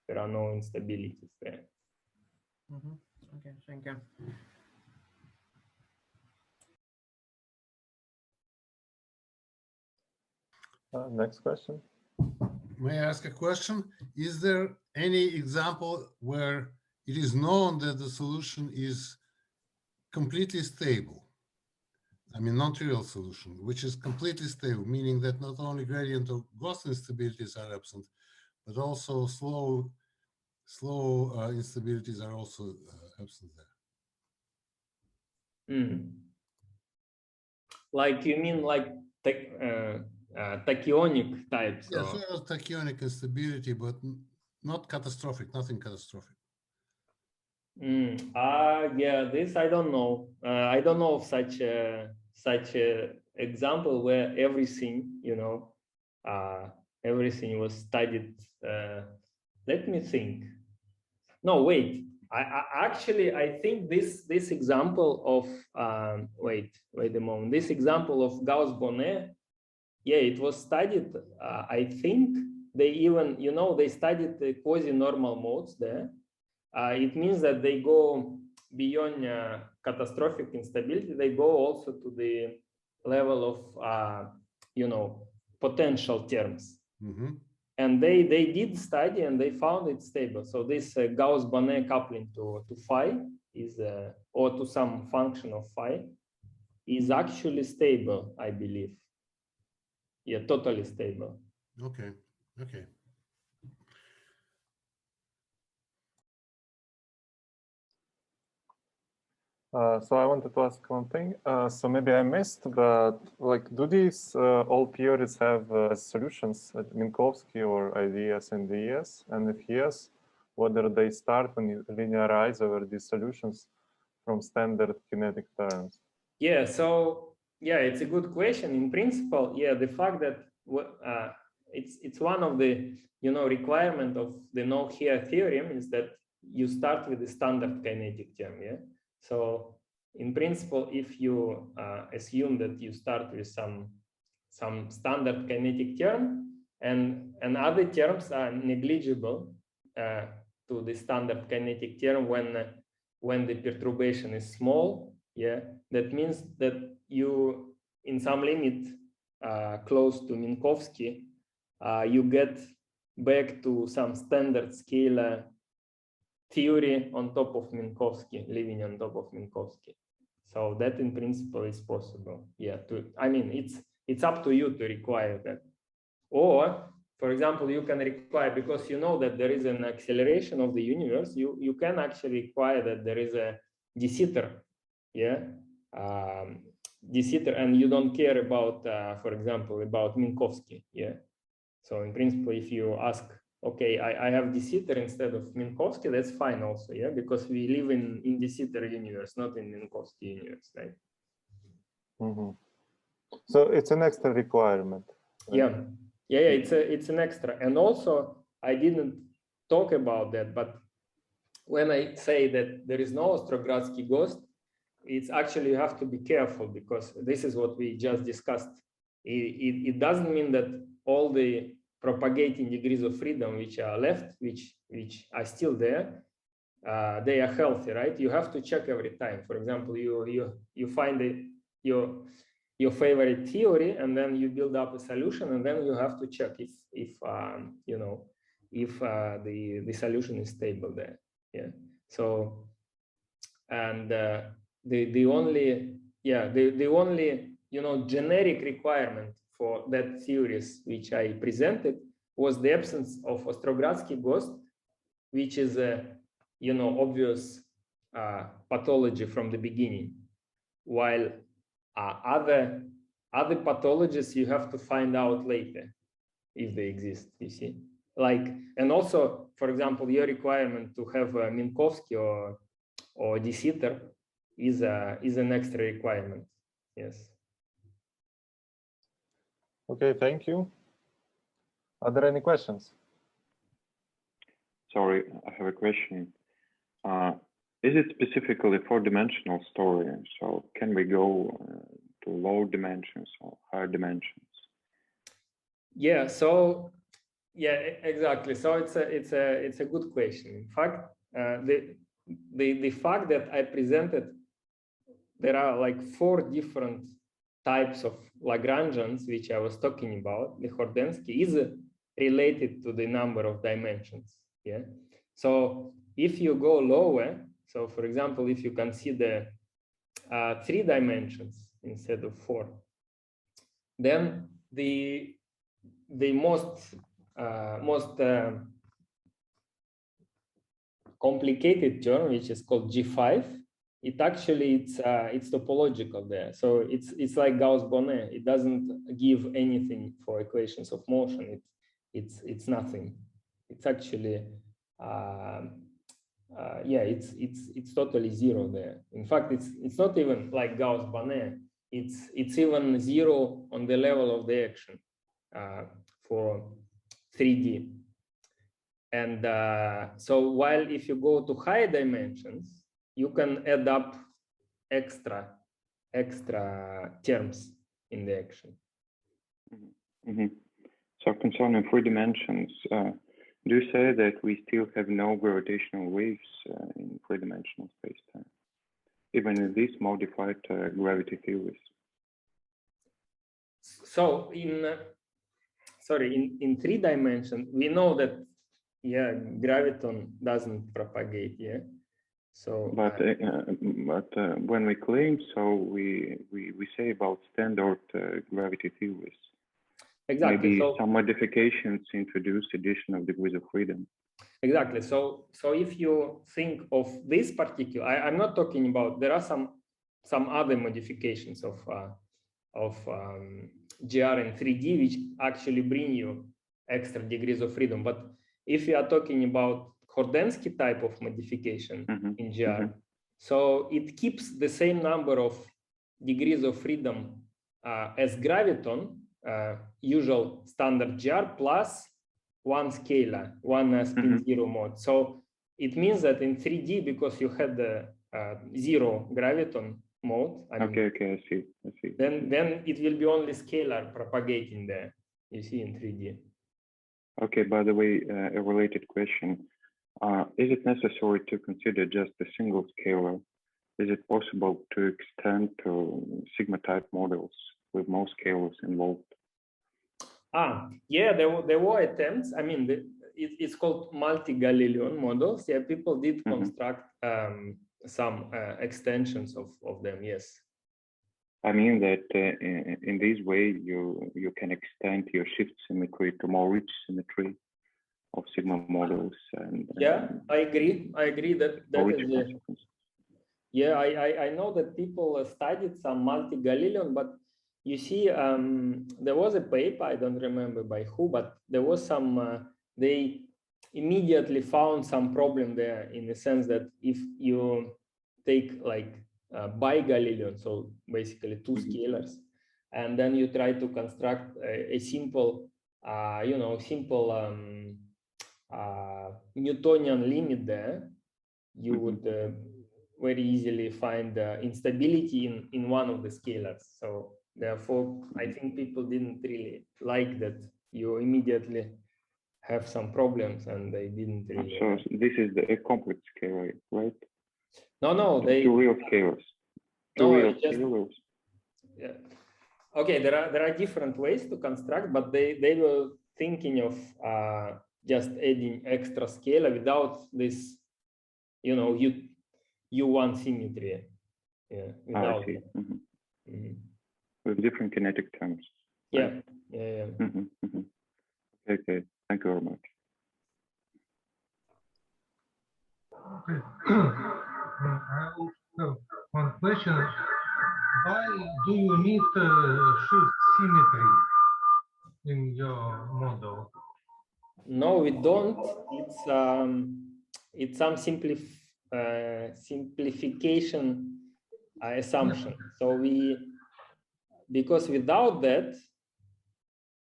there are no instabilities there. Okay, thank you. Next question. May I ask a question? Is there any example where it is known that the solution is completely stable? I mean, non-trivial solution, which is completely stable, meaning that not only gradient of Gauss instabilities are absent, but also slow instabilities are also absent there. Like you mean like tachyonic types? Yes, there is tachyonic instability, but not catastrophic, nothing catastrophic. Yeah, this I don't know. I don't know of such a example where everything, everything was studied. Let me think. No, wait. I think this example of wait a moment. This example of Gauss-Bonnet, yeah, it was studied. I think they even, they studied the quasi-normal modes there. It means that they go beyond catastrophic instability. They go also to the level of, potential terms. And they did study and they found it stable. So this Gauss-Bonnet coupling to phi is, or to some function of phi, is actually stable, I believe. Yeah, totally stable. Okay, okay. So I wanted to ask one thing. So maybe I missed, but like, do these all theories have solutions at Minkowski or IDS and DES? And if yes, whether they start when you linearize over these solutions from standard kinetic terms? Yeah. So yeah, it's a good question. In principle, yeah, the fact that it's one of the requirement of the no-here theorem is that you start with the standard kinetic term. Yeah. So in principle, if you assume that you start with some standard kinetic term and other terms are negligible to the standard kinetic term when the perturbation is small, yeah, that means that you in some limit close to Minkowski, you get back to some standard scalar theory on top of Minkowski, living on top of Minkowski. So that in principle is possible. Yeah, I mean, it's up to you to require that. Or, for example, you can require, because you know that there is an acceleration of the universe, you can actually require that there is a de Sitter, yeah, de Sitter, and you don't care about, for example, about Minkowski, yeah. So in principle, if you ask, okay, I have de Sitter instead of Minkowski, that's fine also, yeah, because we live in de Sitter universe, not in Minkowski universe, right? So it's an extra requirement. Right? Yeah, it's an extra. And also, I didn't talk about that, but when I say that there is no Ostrogradsky ghost, it's actually, you have to be careful, because this is what we just discussed. It doesn't mean that all the propagating degrees of freedom which are left, which are still there, they are healthy, right? You have to check every time. For example, you find your favorite theory, and then you build up a solution, and then you have to check if the solution is stable there. Yeah. So, and the only generic requirement for that theories which I presented was the absence of Ostrogradsky ghost, which is a obvious pathology from the beginning, while other pathologies you have to find out later if they exist, you see. Like, and also, for example, your requirement to have Minkowski or de Sitter is an extra requirement. Yes. Okay, thank you. Are there any questions? Sorry, I have a question. Is it specifically four-dimensional story? So can we go to lower dimensions or higher dimensions? Yeah. So yeah, exactly. So it's a good question. In fact, the fact that I presented, there are like 4 different types of Lagrangians, which I was talking about. The Horndeski is related to the number of dimensions. Yeah. So if you go lower, so for example, if you consider 3 dimensions instead of 4, then the most complicated term, which is called G5, it actually it's topological there. So it's like Gauss-Bonnet. It doesn't give anything for equations of motion. It's nothing. It's actually yeah, it's totally 0 there. In fact, it's not even like Gauss-Bonnet. It's even 0 on the level of the action for 3D. And so while if you go to higher dimensions, you can add up extra terms in the action. Mm-hmm. So concerning 3 dimensions, do you say that we still have no gravitational waves in 3-dimensional space-time, even in these modified gravity theories? So in 3 dimensions, we know that yeah, graviton doesn't propagate. Yeah. So but when we claim so, we say about standard gravity theories. Exactly. Maybe so, some modifications introduce additional degrees of freedom. Exactly. So if you think of this particular, I'm not talking about. There are some other modifications of GR and 3D which actually bring you extra degrees of freedom. But if you are talking about Horndeski type of modification in GR, so it keeps the same number of degrees of freedom as graviton, usual standard GR, plus 1 scalar, 1 spin 0 mode. So it means that in 3D, because you had the 0 graviton mode, I mean, okay, I see. Then it will be only scalar propagating there, you see, in 3D. Okay, by the way, a related question. Is it necessary to consider just a single scalar? Is it possible to extend to sigma-type models with more scalars involved? Yeah, there were attempts. I mean, it's called multi-Galilean models. Yeah, people did construct some extensions of them, yes. I mean that in this way, you can extend your shift symmetry to more rich symmetry of sigma models. And yeah, I agree that is yeah, I know that people studied some multi-Galilean, but you see, there was a paper, I don't remember by who, but there was some, they immediately found some problem there, in the sense that if you take like bi-Galilean, so basically 2 scalars, and then you try to construct a simple, simple Newtonian limit there, you would very easily find instability in one of the scalars. So therefore, I think people didn't really like that you immediately have some problems, and they didn't really. So this is a complex scalar, right? No, they 2 real scalars. 2 real scalars. Yeah. Okay, there are different ways to construct, but they were thinking of just adding extra scalar without this, U1 symmetry. Yeah, without I see. With different kinetic terms. Yeah, right? yeah. Okay, thank you very much. Okay. I also have one question. Why do you need shift symmetry in your model? No, we don't. It's some simplification assumption. So because without that,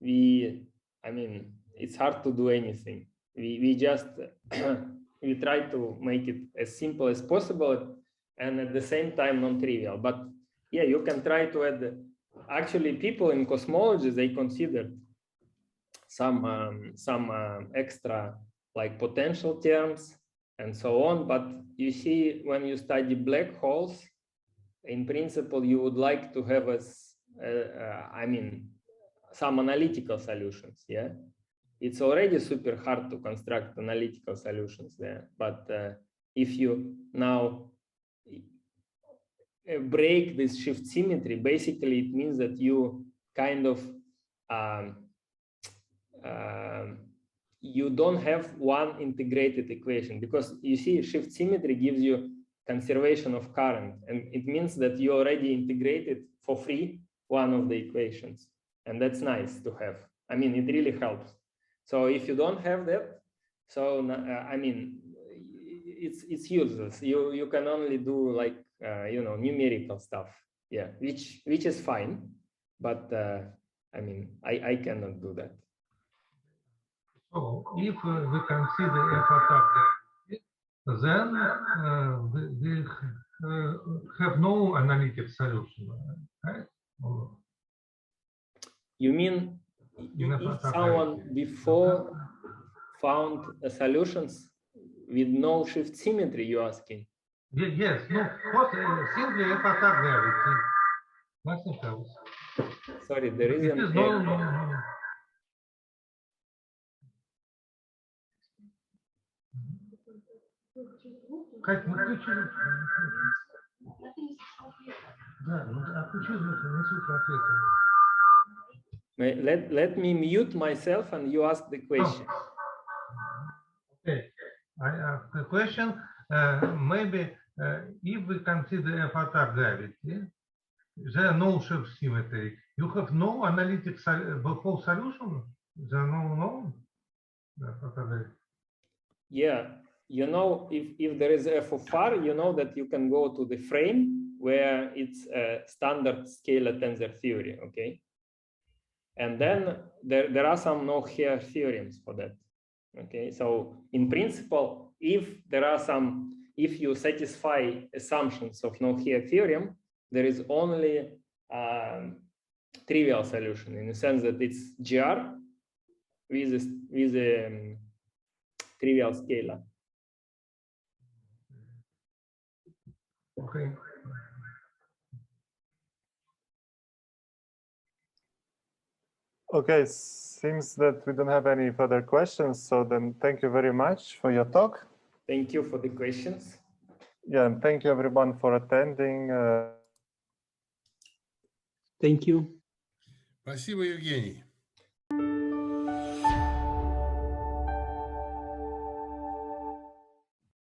I mean, it's hard to do anything. We just we try to make it as simple as possible and at the same time non-trivial. But yeah, you can try to add. Actually, people in cosmology, they consider some extra like potential terms and so on. But you see, when you study black holes, in principle, you would like to have I mean, some analytical solutions. Yeah, it's already super hard to construct analytical solutions there. But if you now break this shift symmetry, basically it means that you kind of you don't have one integrated equation, because you see shift symmetry gives you conservation of current, and it means that you already integrated for free one of the equations, and that's nice to have. I mean, it really helps. So if you don't have that, so I mean, it's useless. You can only do like you know, numerical stuff, yeah, which is fine, but I mean, I cannot do that. So if we consider f attack gravity, then we have no analytic solution, right? You mean if someone before found solutions with no shift symmetry, you're asking? Yes, no, what simply f attack gravity, nothing else. Sorry, there is an no. Кать, мы включили. Да, отключили, не слышу ответа. Let me mute myself and you ask the question. Okay, I ask the question. Maybe if we consider f attack gravity, there are no shift symmetry. You have no analytic whole solution. There are no. Yeah, you know, if there is f of r, you know that you can go to the frame where it's a standard scalar-tensor theory, okay? And then there are some no-here theorems for that, okay? So in principle, if you satisfy assumptions of no-here theorem, there is only trivial solution, in the sense that it's GR with a trivial scalar. Okay. Okay, seems that we don't have any further questions. So then thank you very much for your talk. Thank you for the questions. Yeah, and thank you everyone for attending. Thank you. Спасибо, Евгений.